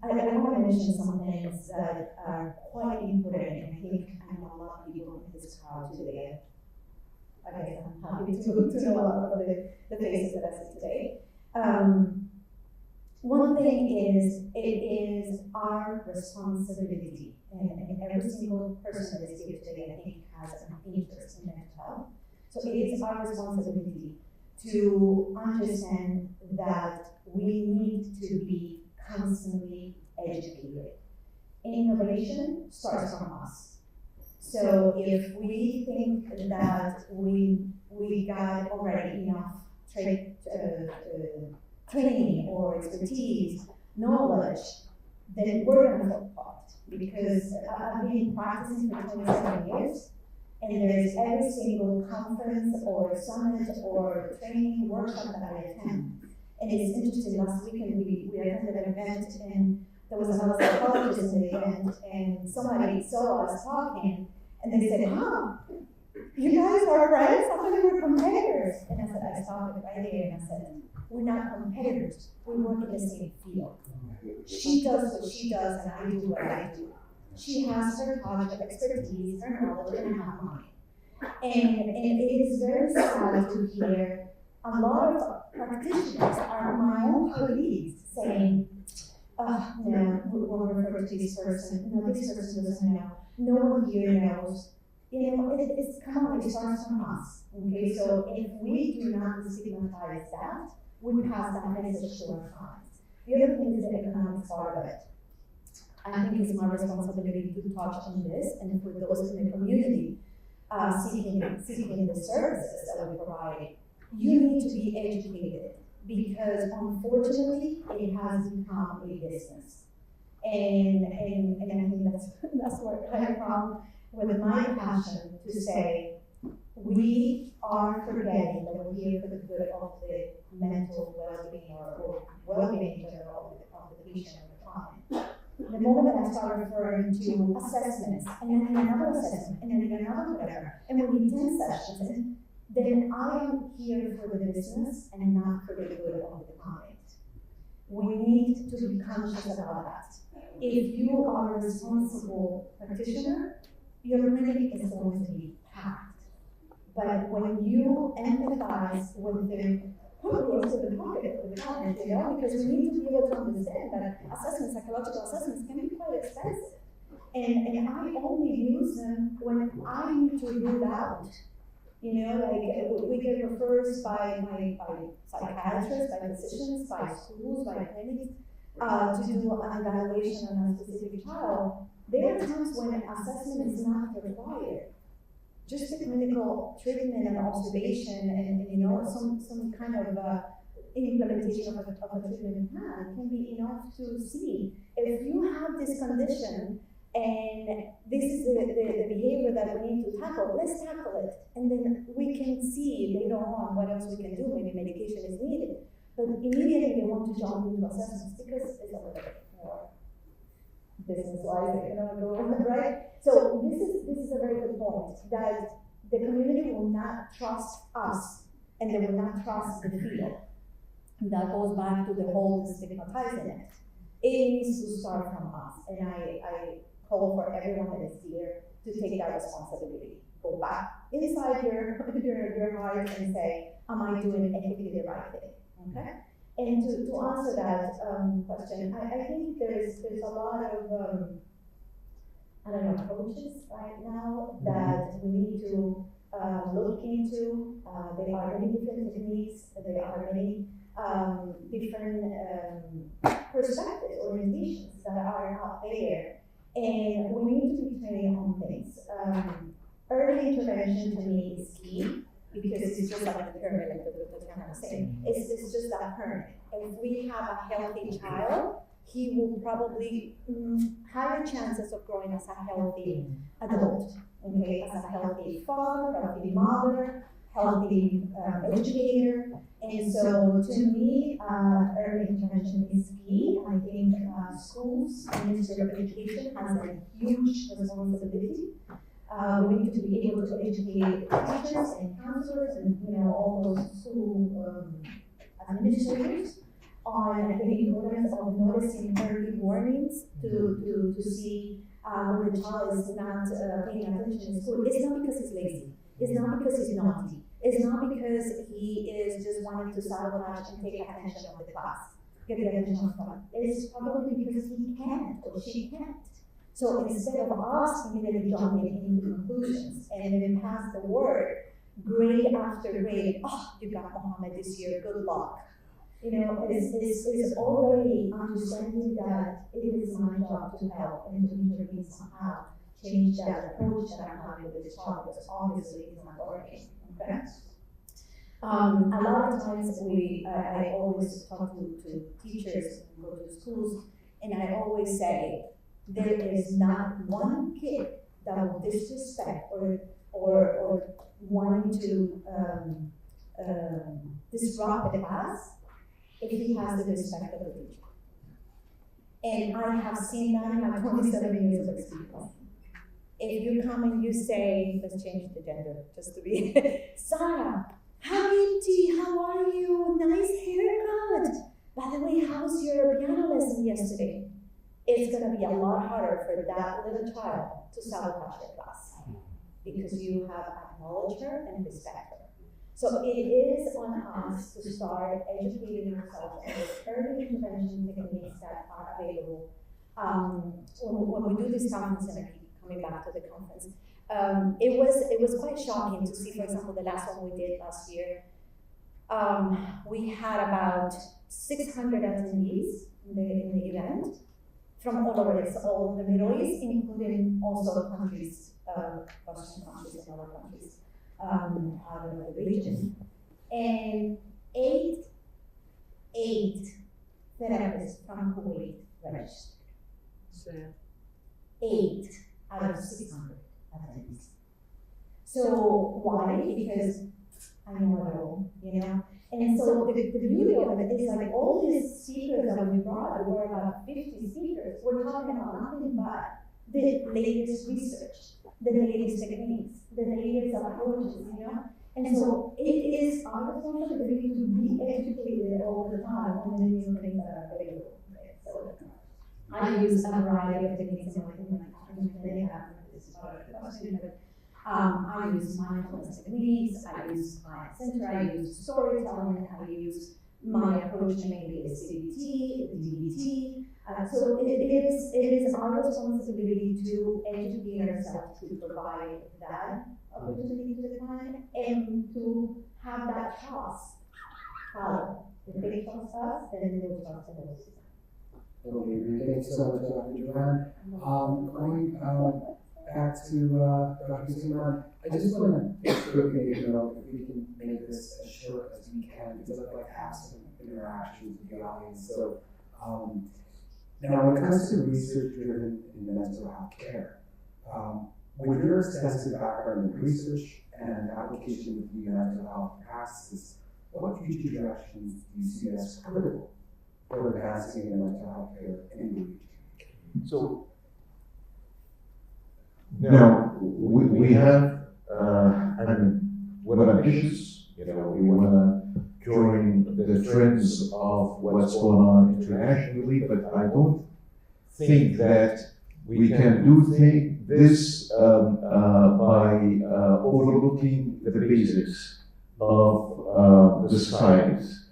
I want to mention some things that are quite important, and I know a lot of people in this crowd today. I guess I'm happy to know a lot of the faces that I see today. One thing is, it is our responsibility, and every single person that is here today, I think, has an interest in mental health. So it is our responsibility to understand that we need to be constantly educated. Innovation starts from us. So if we think that we got already enough training or expertise, knowledge, then we're going to fall apart. Because I've been practicing for 27 years, and there's every single conference or summit or training workshop that I attend. And it's interesting, last weekend we attended an event and there was another psychologist in the event and somebody saw us talking and they said, you guys are friends? I thought you were competitors. And I said, I stopped it right there and I said, we're not competitors, we work in the same field. She does what she does and I do what I do. She has her knowledge of expertise, her knowledge, and I have mine. And it is very sad to hear a lot of practitioners are my own colleagues saying, no, we'll refer to this person, no, this person doesn't know, no one here knows. You know, it's come on, it starts from us. Okay, so if we do not stigmatize that, we pass that message to our clients. The other thing is the economic part of it. I think it's my responsibility to touch on this, and for those in the community seeking the services that we provide, you need to be educated because unfortunately it has become a business. And I think that's where I come with my passion to say we are forgetting that we're here for the good of the mental well-being or well-being in general of the patient or the client. The moment that I start referring to assessments, and then another assessment, and then another whatever, and we need 10 sessions, then I am here for the business and not for the good of the client. We need to be conscious about that. If you are a responsible practitioner, your clinic is going to be packed. But when you empathize with the close to the pocket of the client, you know, because we need to be able to understand that assessments, psychological assessments, can be quite expensive. And I only use them when I need to rule out You know, like we get referrals by psychiatrists, by physicians, by schools, by clinics to do an evaluation on a specific child. There are times when assessment is not required. Just the clinical treatment and observation and you know, some kind of implementation of a treatment plan can be enough to see if you have this condition and this is the behavior that we need to tackle, let's tackle it. And then we can see later on what else we can do, maybe medication is needed. But immediately they want to jump into assessments because it's a little bit more business-wise, you know, right? So this is a very good point, that the community will not trust us and they will not trust the field. And that goes back to the whole stigmatizing it. It needs to start from us, and I call for everyone that is here to take that responsibility. Go back inside your heart and say, am I doing ethically the right thing? Okay? And to answer that question, I think there's a lot of approaches right now that we need to look into. There are many different techniques. There are many different perspectives, orientations that are out there. And we need to be trained on things. Early intervention to me is key because it's just like the pyramid, like the term was saying. It's just that pyramid. If we have a healthy child, he will probably higher chances of growing as a healthy adult, okay, as a healthy father, healthy mother, healthy educator. And so to me, early intervention is key. I think schools, Ministry of Education has a huge responsibility. We need to be able to educate teachers and counselors and all those school administrators on the importance of noticing early warnings to see when the child is not paying attention in school. It's not because he's lazy. It's not because he's naughty. It's not because he is just wanting to sabotage and take attention of the class, get the attention from it. It's probably because he can't or she can't. So instead of us immediately jumping into conclusions and then pass the word, grade after grade, oh, you got Mohammed this year, good luck. Is already understanding that it is my job to help and to intervene somehow, change that approach that I'm having with this child, because obviously it's not working. Okay? A lot of times I always talk to teachers and go to schools, and I always say, there is not one kid that will disrespect or wanting to disrupt the class if he has the respect of the teacher. And I have seen that in my 27 years of experience. If you come and you say, let's change the gender, just to be, Sarah, Habibti, how are you? Nice haircut. By the way, how was your piano lesson yesterday? It's going to be a lot harder for that little child to sabotage the class because you have acknowledged her and respect her. So it is on us to start educating ourselves on the early intervention techniques that are available. When we do this conference, and I keep coming back to the conference, it was quite shocking to see, for example, the last one we did last year. We had about 600 attendees in the event from all over all the Middle East, including also countries, Western countries and other countries out of the region. And eight therapists from Kuwait registered. 8 out of 600 attendees. So why? Because I know it all, And so the beauty of it is like all these speakers that we brought, were about 50 speakers, we're talking about nothing but the latest research, the latest techniques, the latest approaches, And so it is our responsibility to be educated all the time on the new things that are available. So I use a variety of techniques in my clinic. This is part of the question, but I use mindfulness techniques, I use client center, I use storytelling, I use my approach mainly is CBT, DBT. So it is our responsibility to educate ourselves to provide that opportunity to the client and to have that trust follow. If they trust us, then they will trust us. Okay, thank you so much, Dr. Joanne. Going back to Dr. Zimmerman, I just want to quickly, if we can make this as short as we can, because I'd like to have some interactions with the audience. So, now when it comes to research driven in mental health care, with your extensive background in research and application of the mental health practices, what future directions do you see as critical for advancing in mental health care in the region? So now we have, we're ambitious. We want to join the trends of what's going on internationally, but I don't think that we can do this by overlooking the basics of the societies.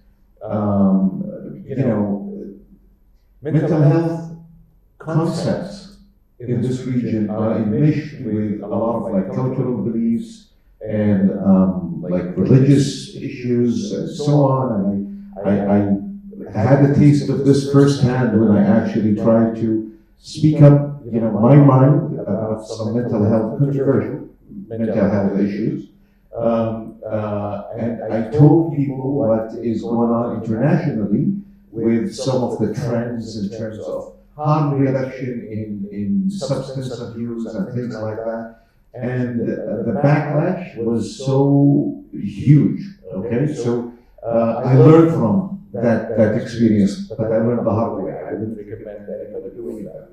Mental health concepts in this region are enmeshed with a lot of cultural beliefs and religious issues and so on. And I had a taste of this firsthand when I actually tried to speak up, my mind about some mental health controversial mental health issues. And I told people what is going on internationally with some of the trends in terms of harm reduction in substance abuse and things like that. And the backlash was so huge. Okay, so I learned from that experience, but I learned the hard way. I wouldn't recommend anybody doing that.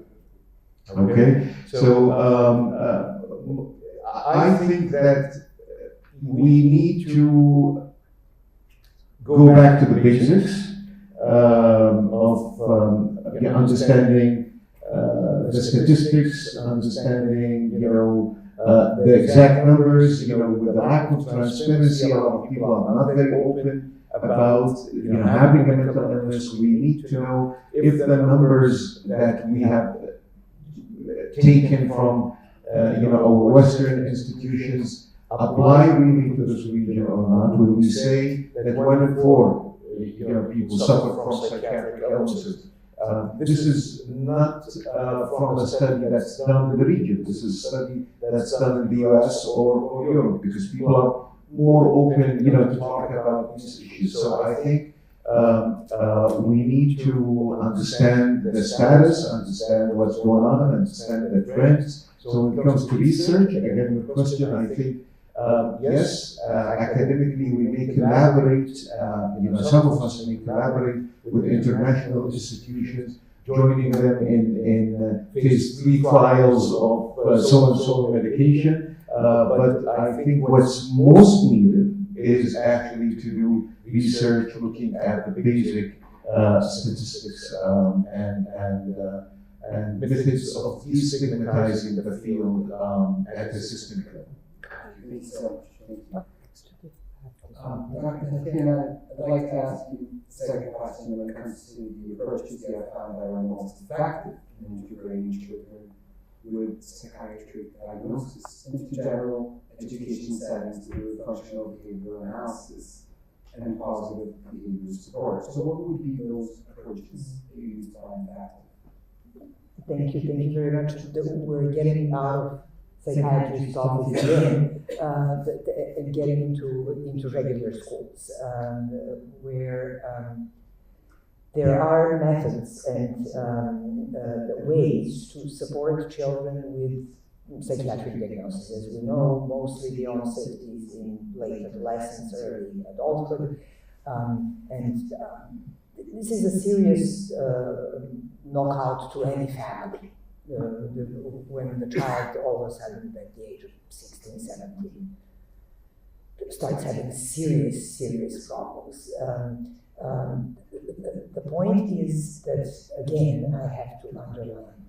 Okay, so I think that we need to go back to the basics of understanding the statistics, understanding the exact numbers. With the lack of transparency, a lot of people are not very open about having a mental illness. We need to know if the numbers that we have taken from our Western institutions apply really to this region or not. When we say that 1 in 4 people suffer from psychiatric illnesses, this is not from a study that's done in the region. This is a study that's done in the US or Europe, because people are more open, to talk about these issues. So I think we need to understand the status, understand what's going on, understand the trends. So when it comes to research, again, the question, I think, yes, academically we may collaborate, some of us may collaborate with international institutions, joining them in phase 3 trials of so-and-so medication. But I think what's most needed is actually to do research looking at the basic statistics and methods of destigmatizing the field at the systemic level. Thank you so much. Thank you. Dr. Tatiana, I'd like to ask you the second question when it comes to the approaches you have found that are most effective in integrating children with psychiatric diagnosis into general education settings through functional behavioral analysis and positive behavior support. So what would be those approaches that you find effective? Thank you very much. We're getting out of psychiatrist's office again and getting into regular schools where there are methods and ways to support children with psychiatric diagnosis. As we know, mostly the onset is in late adolescence, early adulthood, and this is a serious knockout to any family. When the child all of a sudden at the age of 16, 17 starts having serious problems. The point is that, again, I have to underline,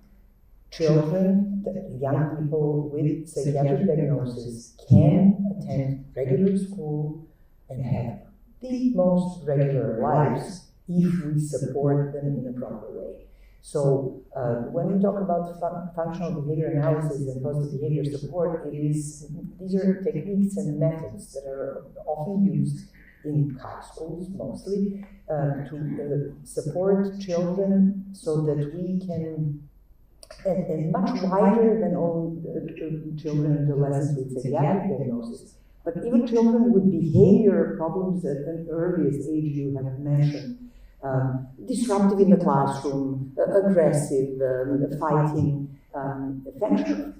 children, young people with psychiatric diagnosis can attend regular school and have the most regular lives if we support them in a proper way. So when we talk about functional behavior analysis and positive behavior support, these are techniques and methods that are often used in high schools mostly to support children so that we can, and much wider than all children and adolescents with psychiatric diagnosis, but even children with behavior problems at an earliest age you have mentioned. Disruptive in the classroom, aggressive, fighting.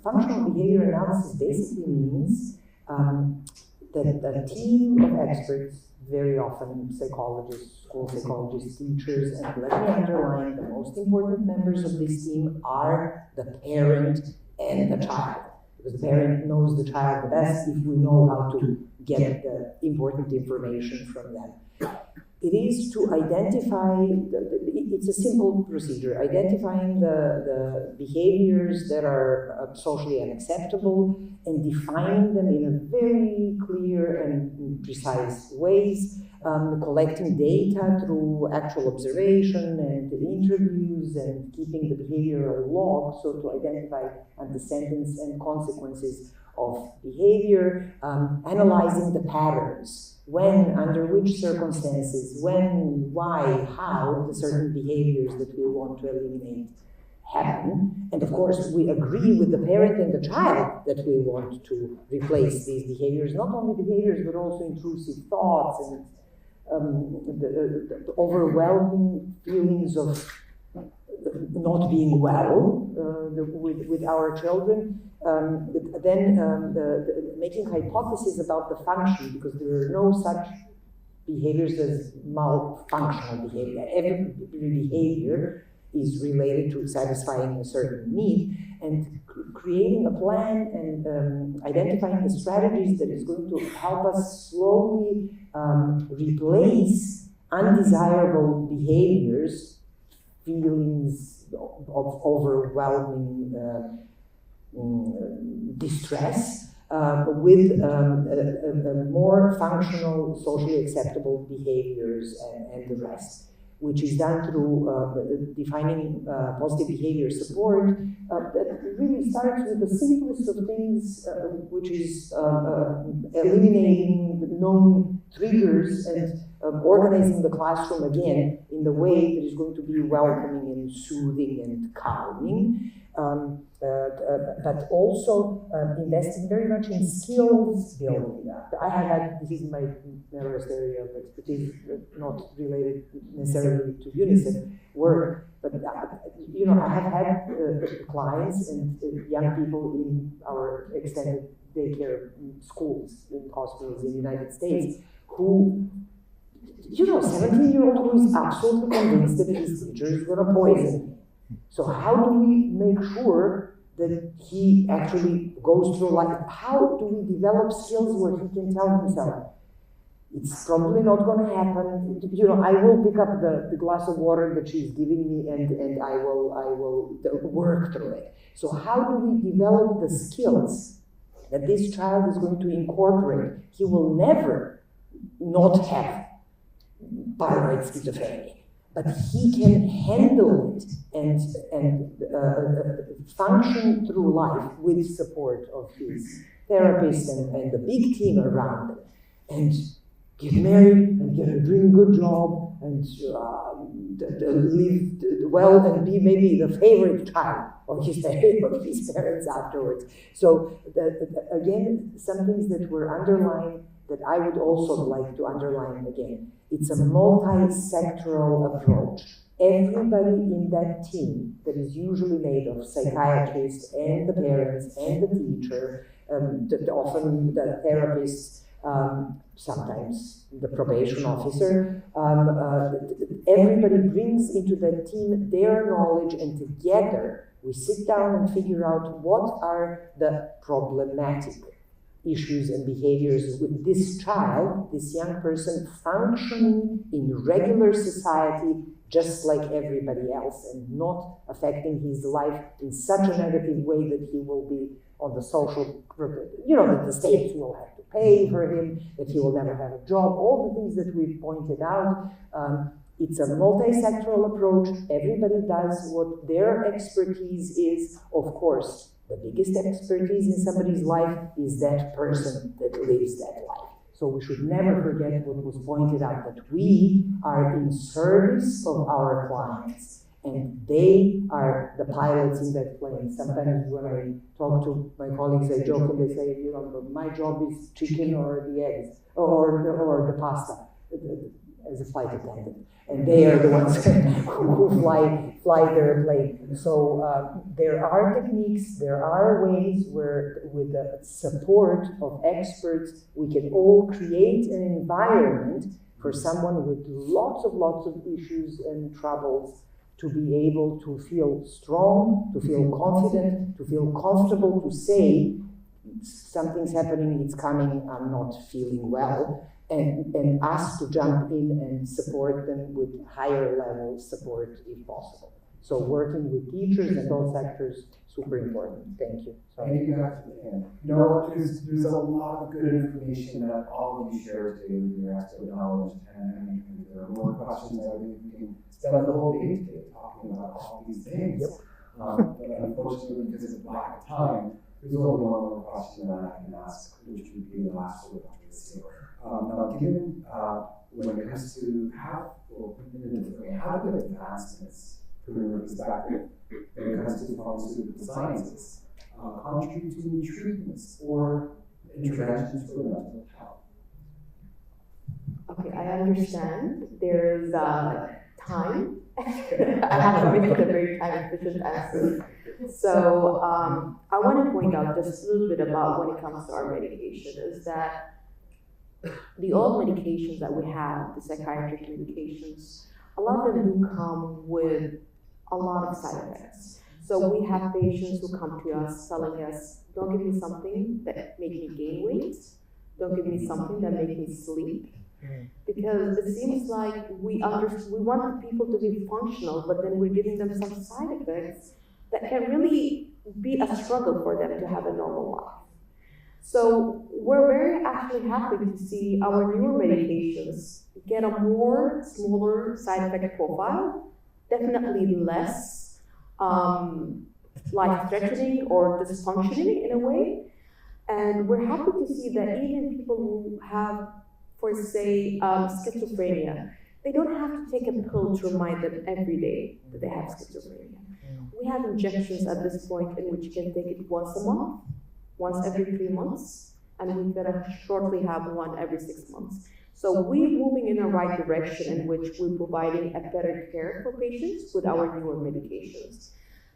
Functional behavior analysis basically means that a team of experts, very often psychologists, school psychologists, teachers, and let me underline, the most important members of this team are the parent and the child. Because the parent knows the child the best if we know how to get the important information from them. It is to identify, it's a simple procedure, identifying the behaviors that are socially unacceptable and defining them in a very clear and precise ways, collecting data through actual observation and interviews and keeping the behavioral log, so to identify antecedents and consequences of behavior, analyzing the patterns. When, under which circumstances, when, why, how the certain behaviors that we want to eliminate happen. And of course, we agree with the parent and the child that we want to replace these behaviors, not only behaviors, but also intrusive thoughts and the overwhelming feelings of not being well with our children. Making hypotheses about the function, because there are no such behaviors as malfunctional behavior. Every behavior is related to satisfying a certain need, and creating a plan and identifying the strategies that is going to help us slowly replace undesirable behaviors, feelings of overwhelming distress, with more functional, socially acceptable behaviors and the rest, which is done through defining positive behavior support that really starts with the simplest of things, which is eliminating known triggers and organizing the classroom again in the way that is going to be welcoming and soothing and calming. But also investing very much in skills building. I have had, this is my narrowest area of expertise, not related necessarily to UNICEF work, but I have had clients and young people in our extended daycare schools and hospitals in the United States who, 17-year-old who is absolutely convinced that his teacher is going to poison him. So how do we make sure that he actually goes through life? How do we develop skills where he can tell himself, it's probably not going to happen, I will pick up the glass of water that she's giving me and I will work through it. So how do we develop the skills that this child is going to incorporate? He will never not have paranoid schizophrenia, but he can handle it and function through life with support of his therapist and the big team around him, and get married and get a really good job and live well and be maybe the favorite child of his parents afterwards. So again, some things that were underlined that I would also like to underline again. It's a multi-sectoral approach. Everybody in that team that is usually made of psychiatrists and the parents and the teacher, often the therapists, sometimes the probation officer, everybody brings into the team their knowledge, and together we sit down and figure out what are the problematic issues and behaviors with this child, this young person, functioning in regular society just like everybody else and not affecting his life in such a negative way that he will be on the social, that the state will have to pay for him, that he will never have a job, all the things that we've pointed out. It's a multi-sectoral approach. Everybody does what their expertise is. Of course, the biggest expertise in somebody's life is that person that lives that life. So we should never forget what was pointed out, that we are in service of our clients, and they are the pilots in that plane. Sometimes when I talk to my colleagues, I joke and they say, my job is chicken or the eggs, or the pasta, as a flight attendant. And they are the ones who fly their plane. So there are techniques, there are ways where, with the support of experts, we can all create an environment for someone with lots of issues and troubles to be able to feel strong, to feel confident, to feel comfortable to say, something's happening, it's coming, I'm not feeling well. And ask to jump in and support them with higher level support if possible. So working with teachers and all sectors, super important. Thank you. Thank you, Dr. McCann. There's a lot of good information that all of you shared today with your expert knowledge, and there are more questions. I think we can spend the whole day today talking about all these things. Yep. But unfortunately, because of lack of time, there's only one more question that I can ask, which would be the last one. Now, given when it comes to how do advancements from your perspective, when it comes to pharmaceutical sciences, contribute to new treatments or interventions for mental health? Okay, I understand. There's time. I have to make it a very time-efficient answer. So I want to point out just a little bit about when it comes to our medication is that the old medications that we have, the psychiatric medications, a lot of them do come with a lot of side effects. So we have patients who come to us telling us, don't give me something that makes me gain weight, don't give me something that makes me sleep. Because it seems like we want people to be functional, but then we're giving them some side effects that can really be a struggle for them to have a normal life. So we're very actually happy to see our newer medications get a more smaller side effect profile, definitely less life-threatening or dysfunctioning in a way. And we're happy to see that even people who have, for say, schizophrenia, they don't have to take a pill to remind them every day that they have schizophrenia. We have injections at this point in which you can take it once a month, once every 3 months, and we're going to shortly have one every 6 months. So we're moving in the right direction in which we're providing a better care for patients with our newer medications.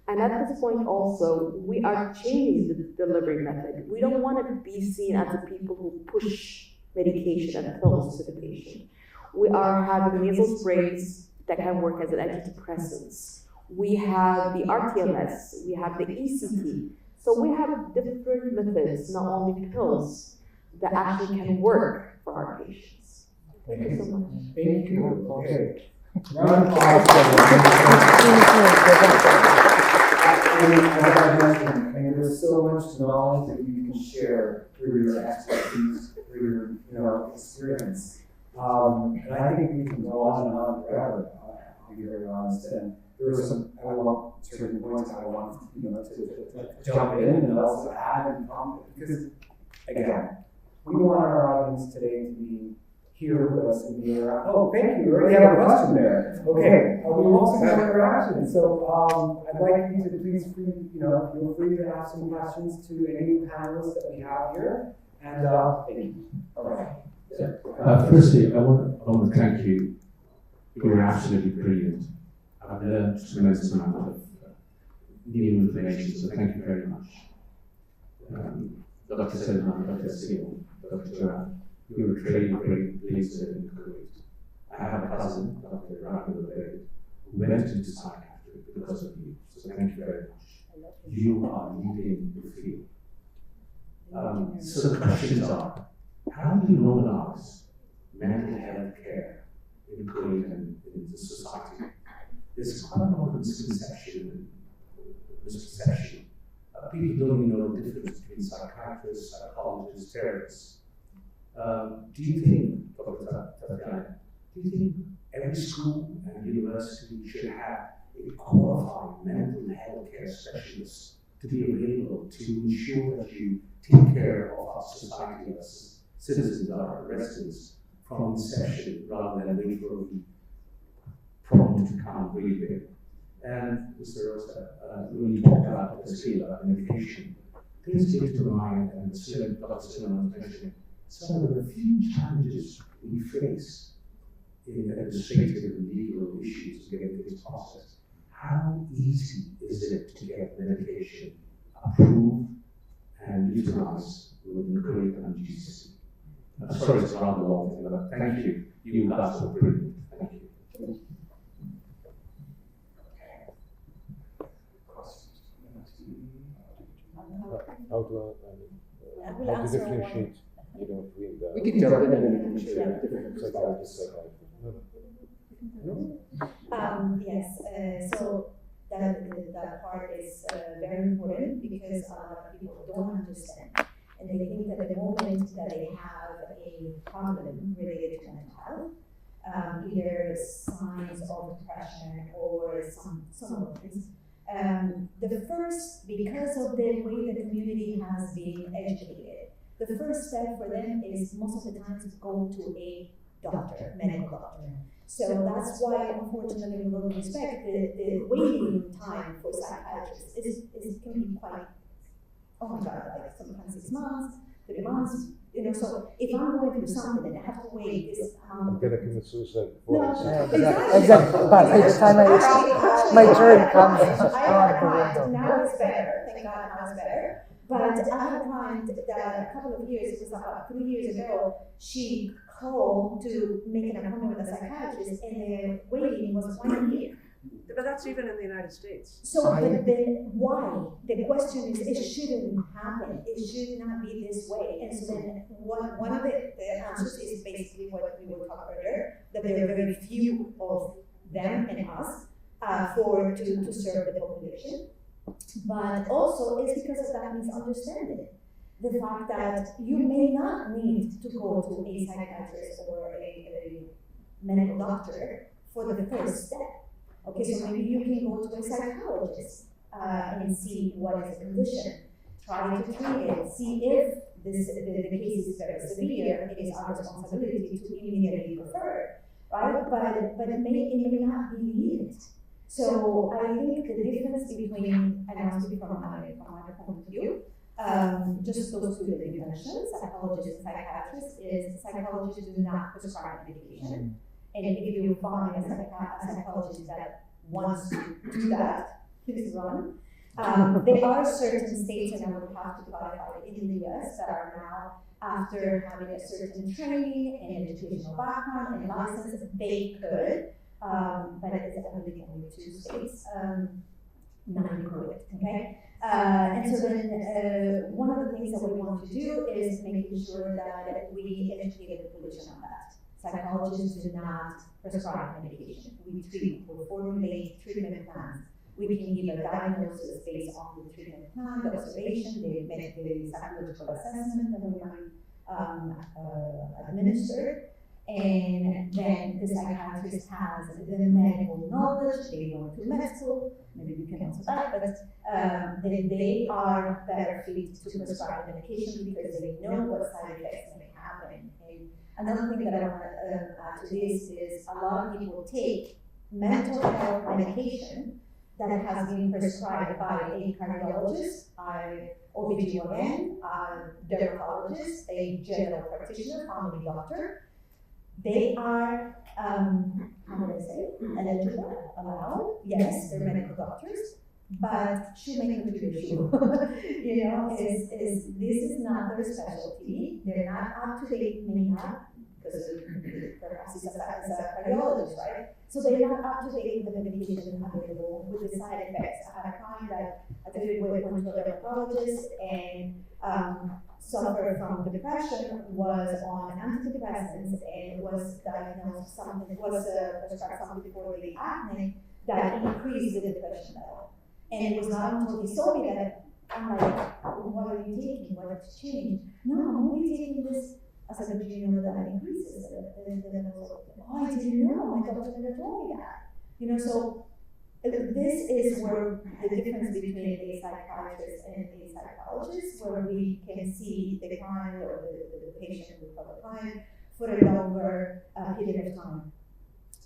And at this point also, we are changing the delivery method. We don't want to be seen as the people who push medication and pills to the patient. We are having nasal sprays that can work as an antidepressants. We have the RTMS, we have the ECT. So we have different methods, not only pills, that actually can work for our patients. Thank you so much. Thank you. Okay. Round of applause. As I mentioned, there's so much knowledge that you can share through your expertise, through your experience. And I think we can go on and on forever, to be very honest. And there were certain points I want to jump in and also add and comment, because again, we want our audience today to be here with us and be around. Oh, thank you. We already have a question there. Okay, we also have interaction. So I'd like you to please feel free to ask some questions to any panelists that we have here. And thank you. All right. Firstly, I want to thank you. You're absolutely brilliant. I've learned a tremendous amount of new information, so thank you very much. Dr. Selman, Dr. Seal, Dr. Joanne, you were trained great places in Kuwait. I have a cousin, Dr. Rahul, who went into psychiatry because of you, so thank you very much. You are leading the field. So the questions are, how do you normalize mental health care in Kuwait and in the society? There's quite a lot of misconception and misperception people don't even know the difference between psychiatrists, psychologists, therapists. Do you think, Dr. Tatiana, do you think every school and university should have a qualified mental health care specialist to be available to ensure that you take care of our society as citizens, our residents, from inception rather than wait for the problem to become really big? And Mr. Rosa, when you talked about the medication, things came to mind, and Dr. Silliman was mentioning some of the few challenges we face in administrative and legal issues to get this process. How easy is it to get medication approved and utilized within Kuwait and GCC? Sorry, it's rather long, but thank you. You guys were brilliant. Thank you. How to differentiate, between the... We can jump in and share different psychologists, Yes, so that part is very important because a lot of people don't understand. And they think that the moment that they have a problem related to mental health, either signs of depression or some other things, the first, because of the way the community has been educated, the first step for them is most of the time to go to a doctor, medical doctor. So that's why, unfortunately, with all due respect, the waiting time for psychiatrists can be quite, oh my God, like sometimes 6 months, 3 months, so if I'm going through something and I have to wait this I'm gonna commit suicide. No, exactly. But by the time my turn comes, now it's better. Thank God now it's better. But I had a client that a couple of years, it was about 3 years ago, she called to make an appointment with a psychiatrist and the waiting was 1 year. But that's even in the United States. So then why? The question is, it shouldn't happen. It should not be this way. And so then one of the answers is basically what we were talking earlier, that there are very few of them and us to serve the population. But also it's because of that misunderstanding. The fact that you may not need to go to a psychiatrist or a medical doctor for the first step. Okay, so maybe you can go to a psychologist and see what is the condition. Try to treat it, see if the case is very severe. It is our responsibility to immediately refer, right? But it may not be needed. So I think the difference between, and I'll speak from my point of view, just those two that you mentioned, psychologists and psychiatrists, is psychologists do not prescribe medication. And if you find a psychologist that wants to do that, please run. There are certain states, and I would have to clarify, in the US that are now, after having a certain training and educational background and license, they could, but it is only 2 states, not in Kuwait, okay? And so then one of the things that we want to do is making sure that we educate the population on that. Psychologists do not prescribe medication. We treat, we formulate treatment plans. We can give a diagnosis based on the treatment plan, the observation, the psychological assessment that we might administer. And then the psychiatrist has the medical knowledge, they went to med school, maybe we can answer that, but they are better fit to prescribe medication because they know what side effects may happen. And another thing that I want to add to this is a lot of people take mental health medication that has been prescribed by a cardiologist, OBGYN, dermatologist, a general practitioner, family doctor. They are, how do I say, eligible, allowed. Yes, they're medical doctors, but shoemaker to the shoe. This is not their specialty. They're not up to date, may not, because perhaps it's a cardiologist, right? So they're not up to date with the medication available, with the side effects. I have a client that went to a dermatologist and suffered from depression, was on antidepressants, and was diagnosed prescribed something for the acne that increased the depression level. And it was not until he saw me that I'm like, what are you taking? What have to change? No, I'm only taking this. I said, but you know that increases. And then I was like, oh, I didn't know. My doctor never told me that. You know, so this is where the difference between a psychiatrist and a psychologist, where we can see the client or the patient with public client for a longer period of time.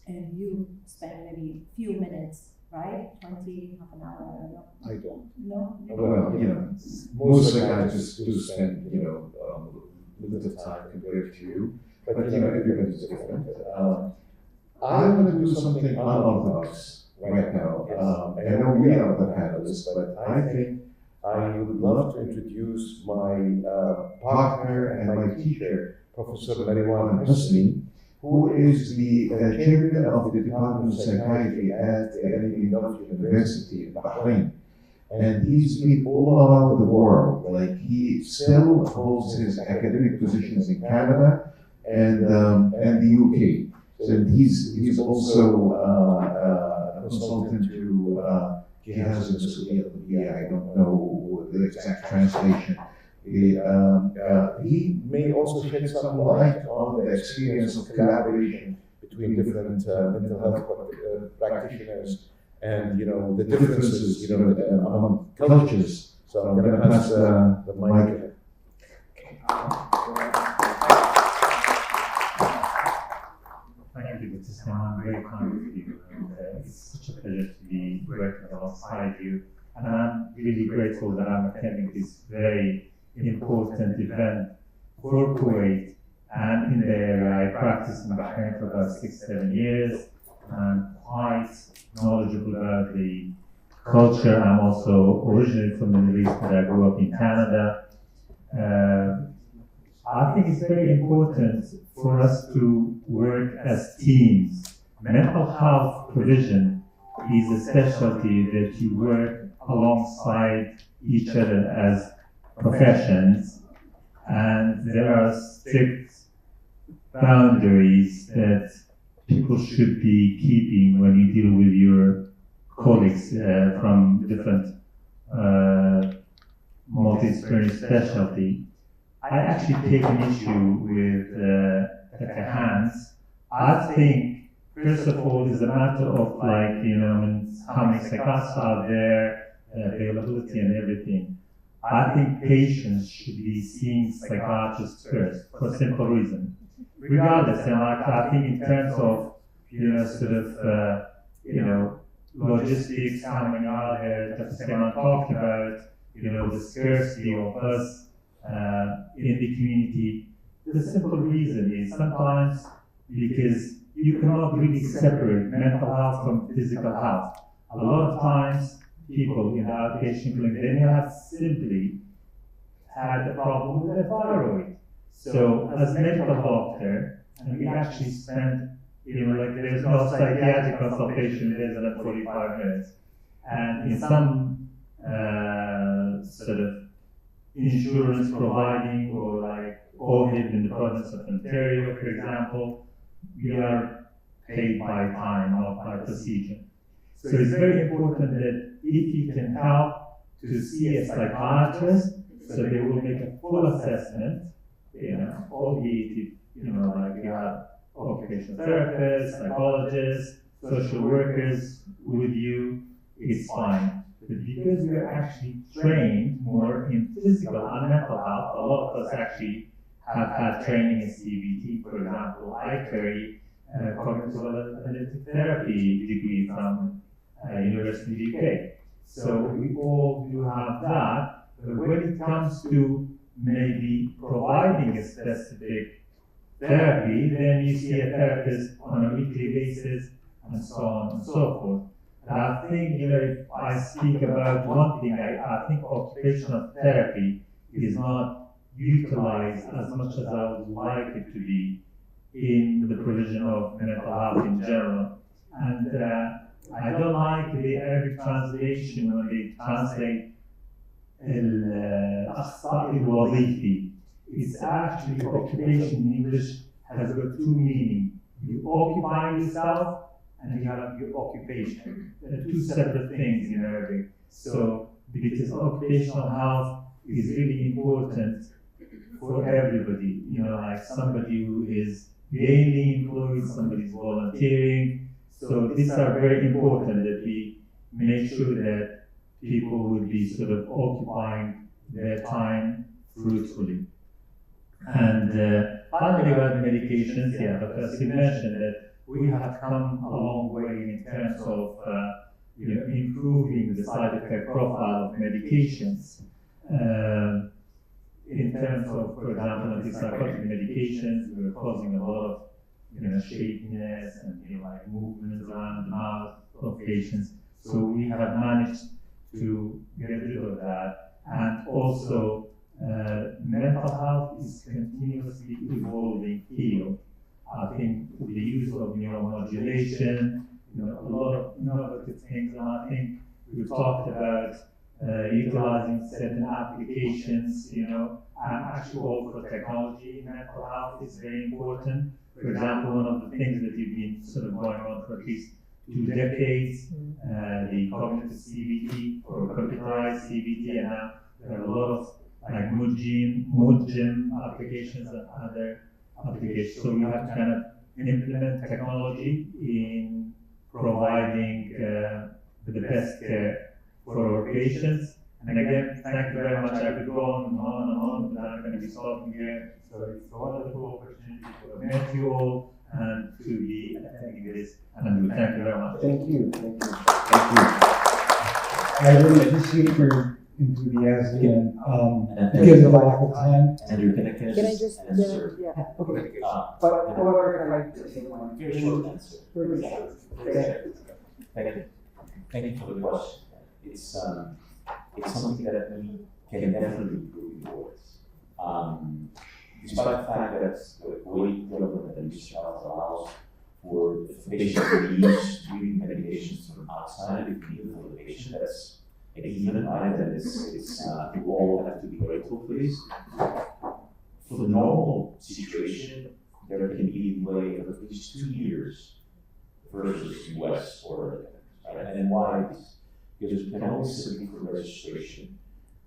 And you spend maybe a few minutes, right? 20, half an hour, I don't know. I don't. No? Well, you know, most psychiatrists do spend, you know, a little bit of time compared to you, but you know, everybody's different. I want to do something unorthodox right now. I know we are the panelists, but I think I would love to introduce my partner and my teacher, Professor Mariwan Husni, who is the chairman of the Department of Psychiatry at the Gulf University in Bahrain. And he's been all around the world. Like, he still holds his academic positions in Canada and the UK. So he's also a consultant to Jihaz al-Mas'uliyya. I don't know the exact translation. He may also shed some light on the experience of collaboration between different mental health practitioners and, you know, the differences, you know, among cultures. So I'm going to pass the mic. Thank you, Dr. Sam. I'm very kind with you. And, it's such a pleasure to be working alongside you. And I'm really grateful that I'm attending this very important event for Kuwait and in the area. I practiced in Bahrain for about 6-7 years. I'm quite knowledgeable about the culture. I'm also originally from the Middle East, but I grew up in Canada. I think it's very important for us to work as teams. Mental health provision is a specialty that you work alongside each other as professions, and there are strict boundaries that people should be keeping when you deal with your colleagues from different multidisciplinary specialty. I actually take an issue with Dr. Hans. I think, first of all, it's a matter of, like, you know, how many psychiatrists are there, availability and everything. I think patients should be seeing psychiatrists first for a simple reason. Regardless, and like, I think in terms of, you know, sort of, you know, logistics, how many are there, Dr. Seman talked about, you know, the scarcity of us in the community. The simple reason is sometimes because you cannot really separate mental health from physical health. A lot of times, people in the outpatient clinic, they may have simply had a problem with their thyroid. So, as a medical doctor, and we actually spend, you know, like, there's no psychiatric consultation less than 45 minutes. And in some sort of insurance providing, or like OHIP in the province of Ontario, for example, we are paid by time, not by procedure. So it's very important that if you can help to see a psychiatrist, so they will make a full assessment, you know, albeit if, you know, like, you have occupational therapists, psychologists, social workers with you, it's fine. But because we are actually trained more in physical and mental health, a lot of us actually have had training in CBT. For example, I carry a cognitive analytic therapy degree from University of the UK. So we all do have that. But when it comes to maybe providing a specific therapy, then you see a therapist on a weekly basis, and so on and so forth. And I think, you know, if I speak about one thing, I think occupational therapy is not utilized as much as I would like it to be in the provision of mental health in general. And I don't like the Arabic translation when they translate al-akhta al-wazifi. It's actually, occupation in English has got two meanings. You occupy yourself and you have your occupation. They're two separate things in Arabic. So because occupational health is really important for everybody. Like somebody who is gainfully employed, somebody is volunteering. So these are very important that we make sure that people will be sort of occupying their time fruitfully. And finally, about medications, but as you mentioned, that we have come a long way in terms of improving the side effect profile of medications. In terms of, for example, antipsychotic medications, we're causing a lot of shakiness and like movements around the mouth of patients. So we have managed to get rid of that. And also, mental health is continuously evolving field. I think the use of neuromodulation, a lot of innovative things, and I think we've talked about utilizing certain applications, and actually also technology in mental health is very important. For example, one of the things that you've been sort of going on for at least 2 decades, the cognitive CBT or computerized CBT, and now there are a lot of like mood gym applications and other applications. So we have to kind of implement technology in providing the best care for our patients. And again, thank you very much. I could go on and on and on, but I'm going to be stopping here. So it's a wonderful opportunity to meet you all and to be attending this. And thank you very much. Thank you. Thank you. Thank you. I really appreciate your enthusiasm. Because of the lack of time. Andrew, can I just answer? yeah. Okay. But however, if I take one Very short answer. very short. Thank you. Thank you for the question. It's something that we can definitely improve towards. Despite the fact that the Kuwait government initiative allows for patients to use treating medications from outside if needed for the patient, that's a given, right? And we all have to be grateful for this. For the normal situation, there can be a delay of at least 2 years versus US or right? And why? Because we can only submit for registration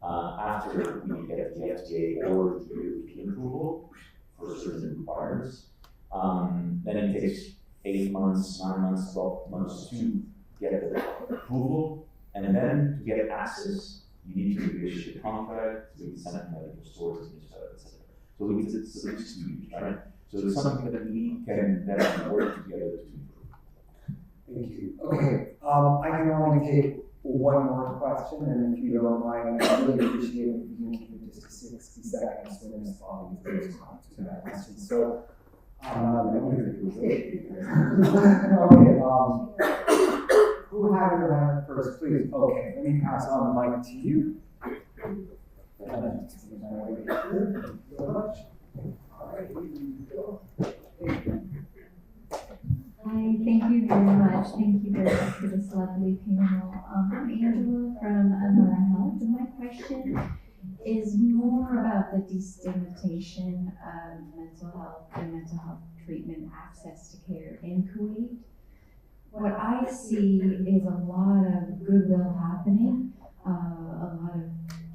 after we get the FDA or the European approval for certain requirements. Then it takes 8 months, 9 months, 12 months to get the approval, and then to get access, you need to negotiate a contract with the Senate medical stores, etc. So it's at least 2 years, right? So it's something that we can then work together to improve. Thank you. Okay, I can only take one more question, and if you don't mind, I really appreciate it if you can keep it just to 60 seconds when responding to that question. So, who had your hand first, please? Okay, let me pass on the mic to you. Thank you so much. All right, here you go. Hi, thank you very much. Thank you very much for this lovely panel. I'm Angela from Amara Health, and my question is more about the destigmatization of mental health and mental health treatment access to care in Kuwait. What I see is a lot of goodwill happening, a lot of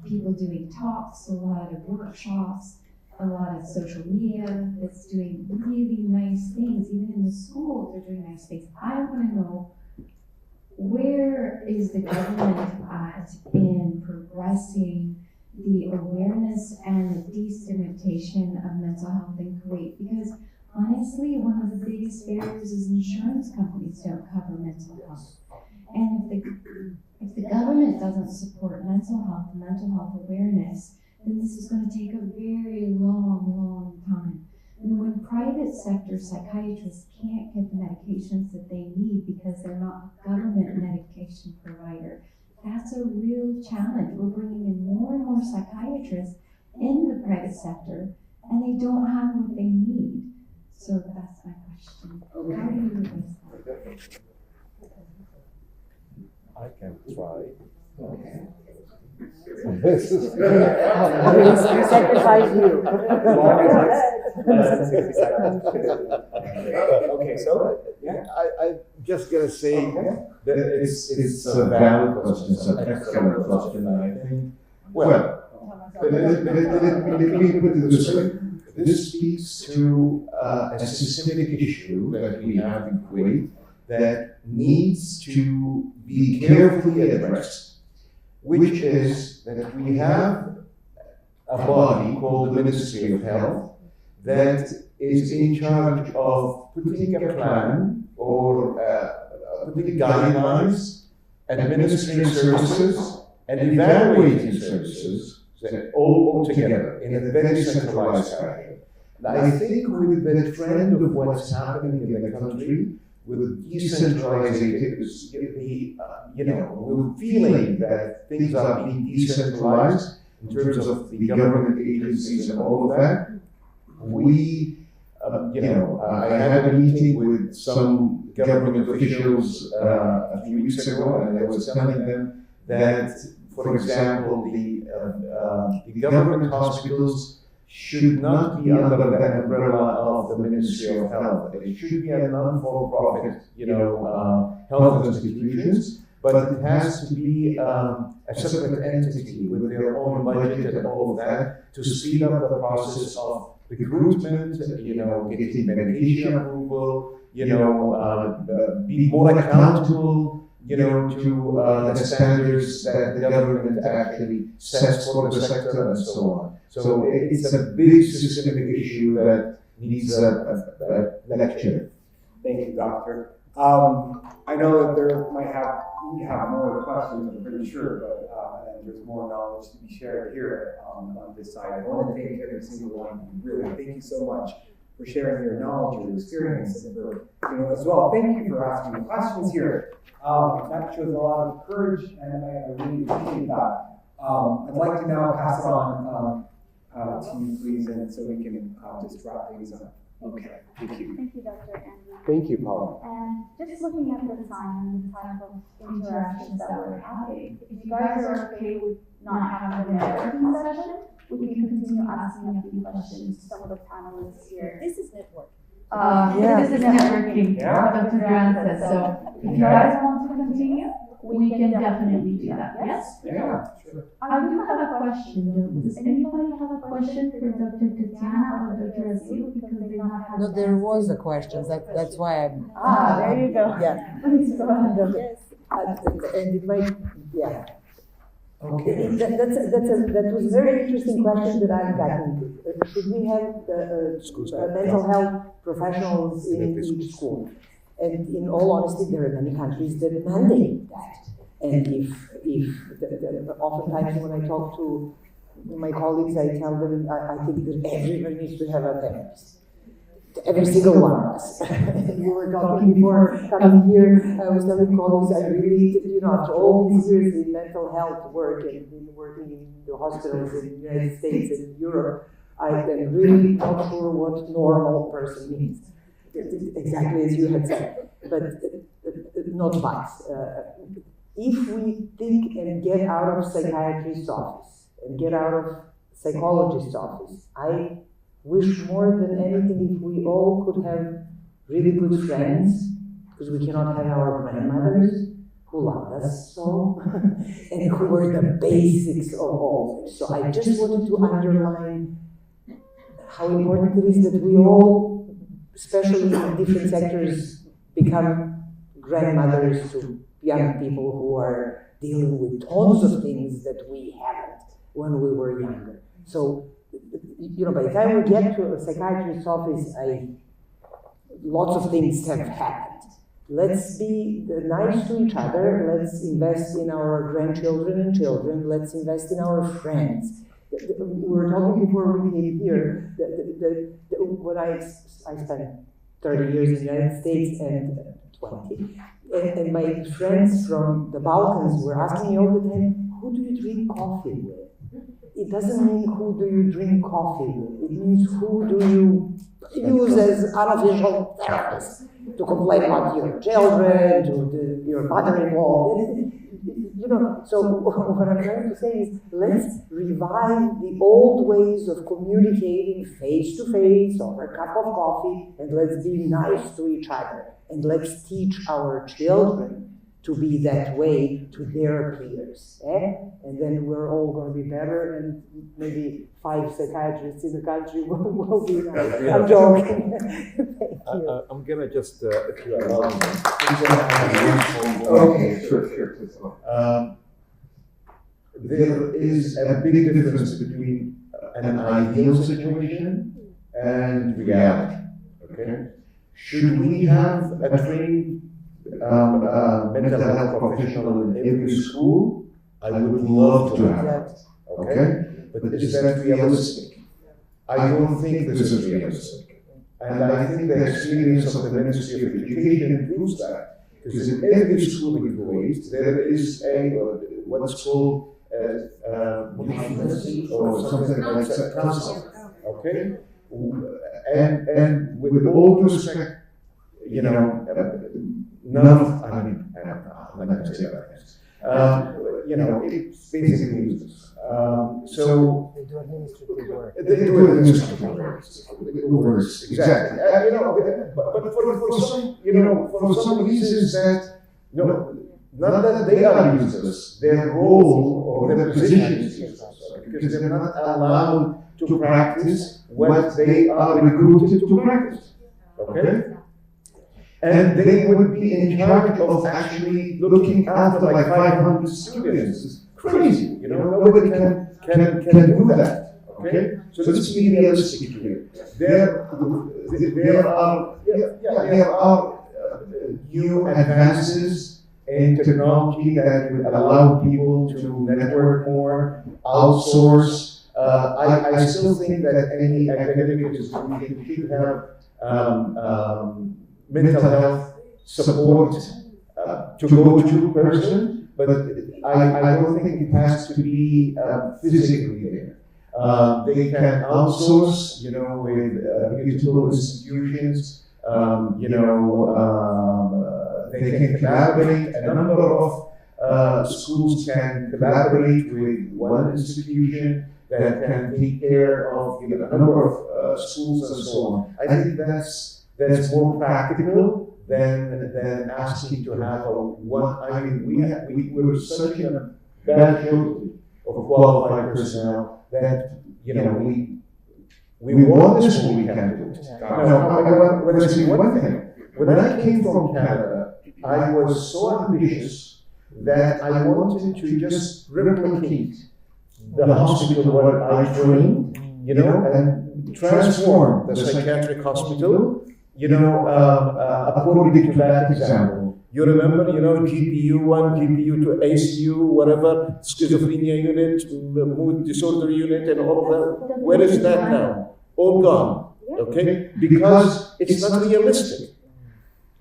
people doing talks, a lot of workshops, a lot of social media that's doing really nice things. Even in the schools, they're doing nice things. I want to know, where is the government at in progressing the awareness and the destigmatization of mental health in Kuwait? Because honestly, one of the biggest barriers is insurance companies don't cover mental health. And if the government doesn't support mental health and mental health awareness, then this is going to take a very long time. And when private sector psychiatrists can't get the medications that they need because they're not a government medication provider, that's a real challenge. We're bringing in more and more psychiatrists in the private sector, and they don't have what they need. So that's my question. Okay. How do you address that? I can try. Okay. This is Sacrifice you. Okay, so Yeah. just gonna say that it's a valid question, it's an excellent question, and I think, well, let me put it this way. This speaks to a systemic issue that we have in Kuwait that needs to be carefully addressed, which is that we have a body called the Ministry of Health that is in charge of putting a plan or putting guidelines, administering services, and evaluating services all together in a very centralized fashion. And I think with the trend of what's happening in the country, with decentralization, we're feeling that things are being decentralized in terms of the government agencies and all of that. I had a meeting with some government officials a few weeks ago, and I was telling them that, for example, the government hospitals should not be under the umbrella of the Ministry of Health. It should be a non-for-profit, health institutions, but it has to be a separate entity with their own budget and all of that to speed up the process of recruitment, getting medication approval, be more accountable, to the standards that the government actually sets for the sector and so on. So it's a big systemic issue that needs a lecture. Thank you, Doctor. I know that we have more questions, I'm pretty sure, but and there's more knowledge to be shared here on this side. I want to thank every single one of you. Really, thank you so much for sharing your knowledge, your experience, and for, as well. Thank you for asking the questions here. That shows a lot of courage, and I really appreciate that. I'd like to now pass it on to you, please, and so we can just wrap things up. Okay, thank you. Thank you, Dr. Andrew. Thank you, Paula. And just looking at the time and the type of interactions that we're having, if you guys are okay with not having a networking session, we can continue asking a few questions to some of the panelists here. This is networking. This is networking, Dr. Grant said. So if you guys want to continue, we can definitely do that. Yes? Yeah, sure. I do have a question though. Does anybody have a question for Dr. Tatiana or Dr. Asil, because they not have? No, there was a question. That's why I'm. There you go. Yeah. Please go ahead. Yes. And it might. Yeah. Okay. That was a very interesting question that I've gotten. Should we have mental health professionals in each school? And in all honesty, there are many countries that mandate that. And oftentimes when I talk to my colleagues, I tell them I think that everybody needs to have a therapist. Every single one of us. We were talking before coming here, I was telling colleagues, I really, after all these years in mental health work and working in the hospitals in the United States and Europe, I am really not sure what normal person means. Exactly as you had said, but not much. If we think and get out of psychiatrist's office and get out of psychologist's office, I wish more than anything if we all could have really good friends, because we cannot have our grandmothers who loved us so, and who were the basics of all. So I just wanted to underline how important it is that we all, especially in different sectors, become grandmothers to young people who are dealing with tons of things that we haven't when we were younger. So, by the time we get to a psychiatrist's office, lots of things have happened. Let's be nice to each other. Let's invest in our grandchildren and children. Let's invest in our friends. We were talking before we came here, when I spent 30 years in the United States and 20, and my friends from the Balkans were asking me all the time, who do you drink coffee with? It doesn't mean who do you drink coffee with. It means who do you use as unofficial therapist to complain about your children, to your mother-in-law. So what I'm trying to say is, let's revive the old ways of communicating face to face over a cup of coffee, and let's be nice to each other, and let's teach our children to be that way to their peers. And then we're all going to be better, and maybe 5 psychiatrists in the country will be nice. I'm joking. Thank you. I'm going to just, if you allow me. Okay, sure. There is a big difference between an ideal situation and reality. Okay? Should we have a trained mental health professional in every school? I would love to have it. Okay? But is that realistic? I don't think this is realistic. And I think the experience of the Ministry of Education proves that. Because in every school in Kuwait, there is what's called or something like that, counseling. Okay? And with all due respect, none of, I'm not going to say that. It's basically useless. So they do administrative work. Works, exactly. But for some reasons that, not that they are useless, their role or their position is useless, because they're not allowed to practice what they are recruited to practice. Okay? And they would be in charge of actually looking after like 500 students. It's crazy, nobody can do that. Okay? So let's be realistic here. There are new advances in technology that would allow people to network more, outsource. I still think that any academic institution should have mental health support to go to person, but I don't think it has to be physically there. They can outsource, with reputable institutions. They can collaborate. A number of schools can collaborate with one institution that can take care of a number of schools and so on. I think that's more practical than asking to have one. I mean, we're such a bad shortage of qualified personnel that we want this when we can't do it. Now, I want to say one thing. When I came from Canada, I was so ambitious that I wanted to just replicate the hospital where I trained, and transform the psychiatric hospital, according to that example. You remember, GPU 1, GPU 2, ACU, whatever, schizophrenia unit, mood disorder unit, and all of that. Where is that now? All gone. Okay? Because it's not realistic.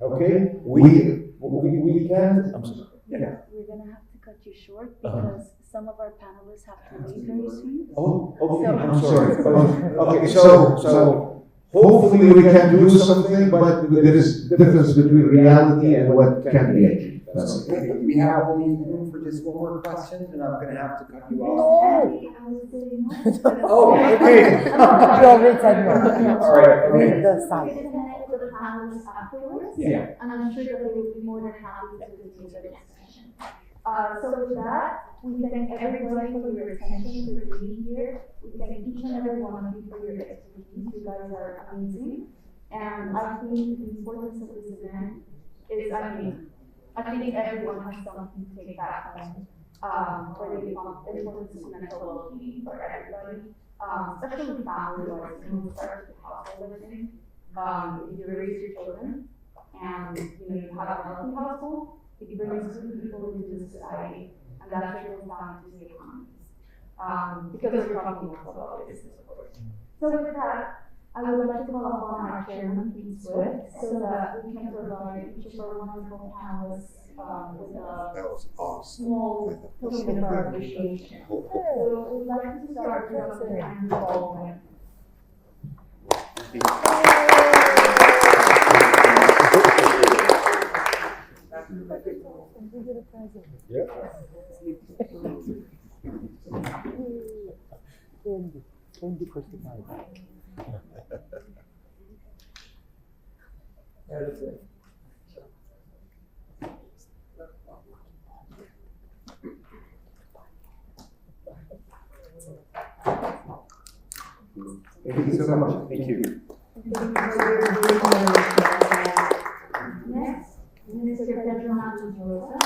Okay? We can't. I'm sorry. Yeah. We're going to have to cut you short because some of our panelists have to leave very soon. Oh, okay. I'm sorry. Okay, so hopefully we can do something, but there is difference between reality and what can be achieved. That's it. Okay, we have only room for just one more question, and I'm going to have to cut you off. Oh, okay. You already said no. All right. Read the side. With the panelists afterwards. Yeah. And I'm sure that they will be more than happy to continue the discussion. So with that, we thank everybody for your attention, for being here. We thank each and every one of you for your expertise. You guys are amazing. And I think the importance of this event is, I think everyone has something to take back home for the importance of mental well-being for everybody, especially family-wise, and it starts with household living. If you raise your children and you have a healthy household, it brings good people into the society, and that trickles down into the economies. Because we're talking about business, of course. So with that, I would like to call upon our chairman, Pete Swift, so that we can provide each of our wonderful panelists with a small token of our appreciation. So we'd like to start with Dr. Andrew Baldwin. Yeah. Thank you so much. Thank you. Next, Mr. Pedro Matos Rosa.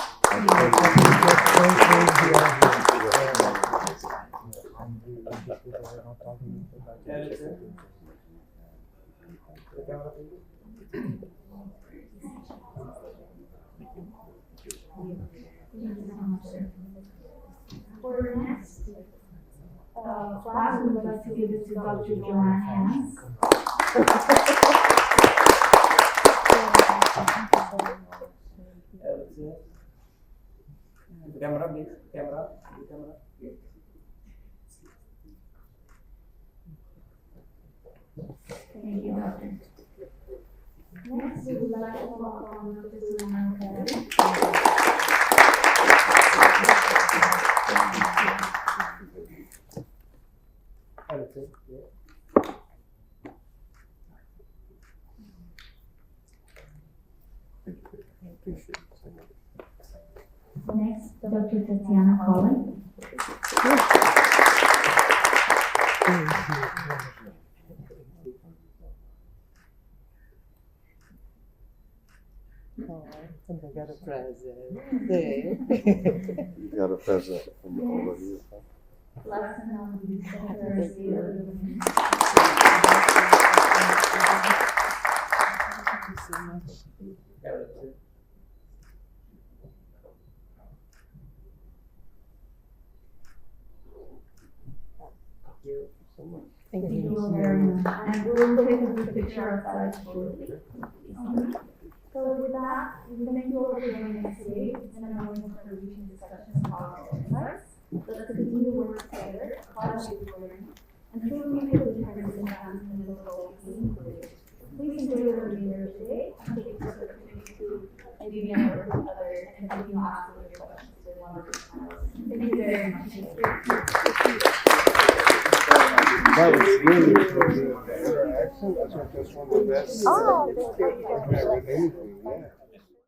For next class, we would like to give it to Dr. Joanne Hans. Camera, please. Camera. Thank you, Doctor. Next, we would like to welcome Dr. Suleiman Karim. Next, Dr. Tatiana Collin. And I got a present. You got a present from all of you. Last but not least, Dr. Arcia. Thank you so much. Thank you very much. And we'll take a good picture of that shortly. So with that, we thank you all for joining us today. It's been a wonderful reaching discussion about insights. Let's continue to work together, collaborate learning, and truly make a difference in advancing the local community. Please enjoy the remainder of today and take this opportunity to maybe network with others and continue asking your questions to one of your panelists. Thank you very much. That was really good interaction. I think that's one of the best. Oh, thank you. Anything, yeah.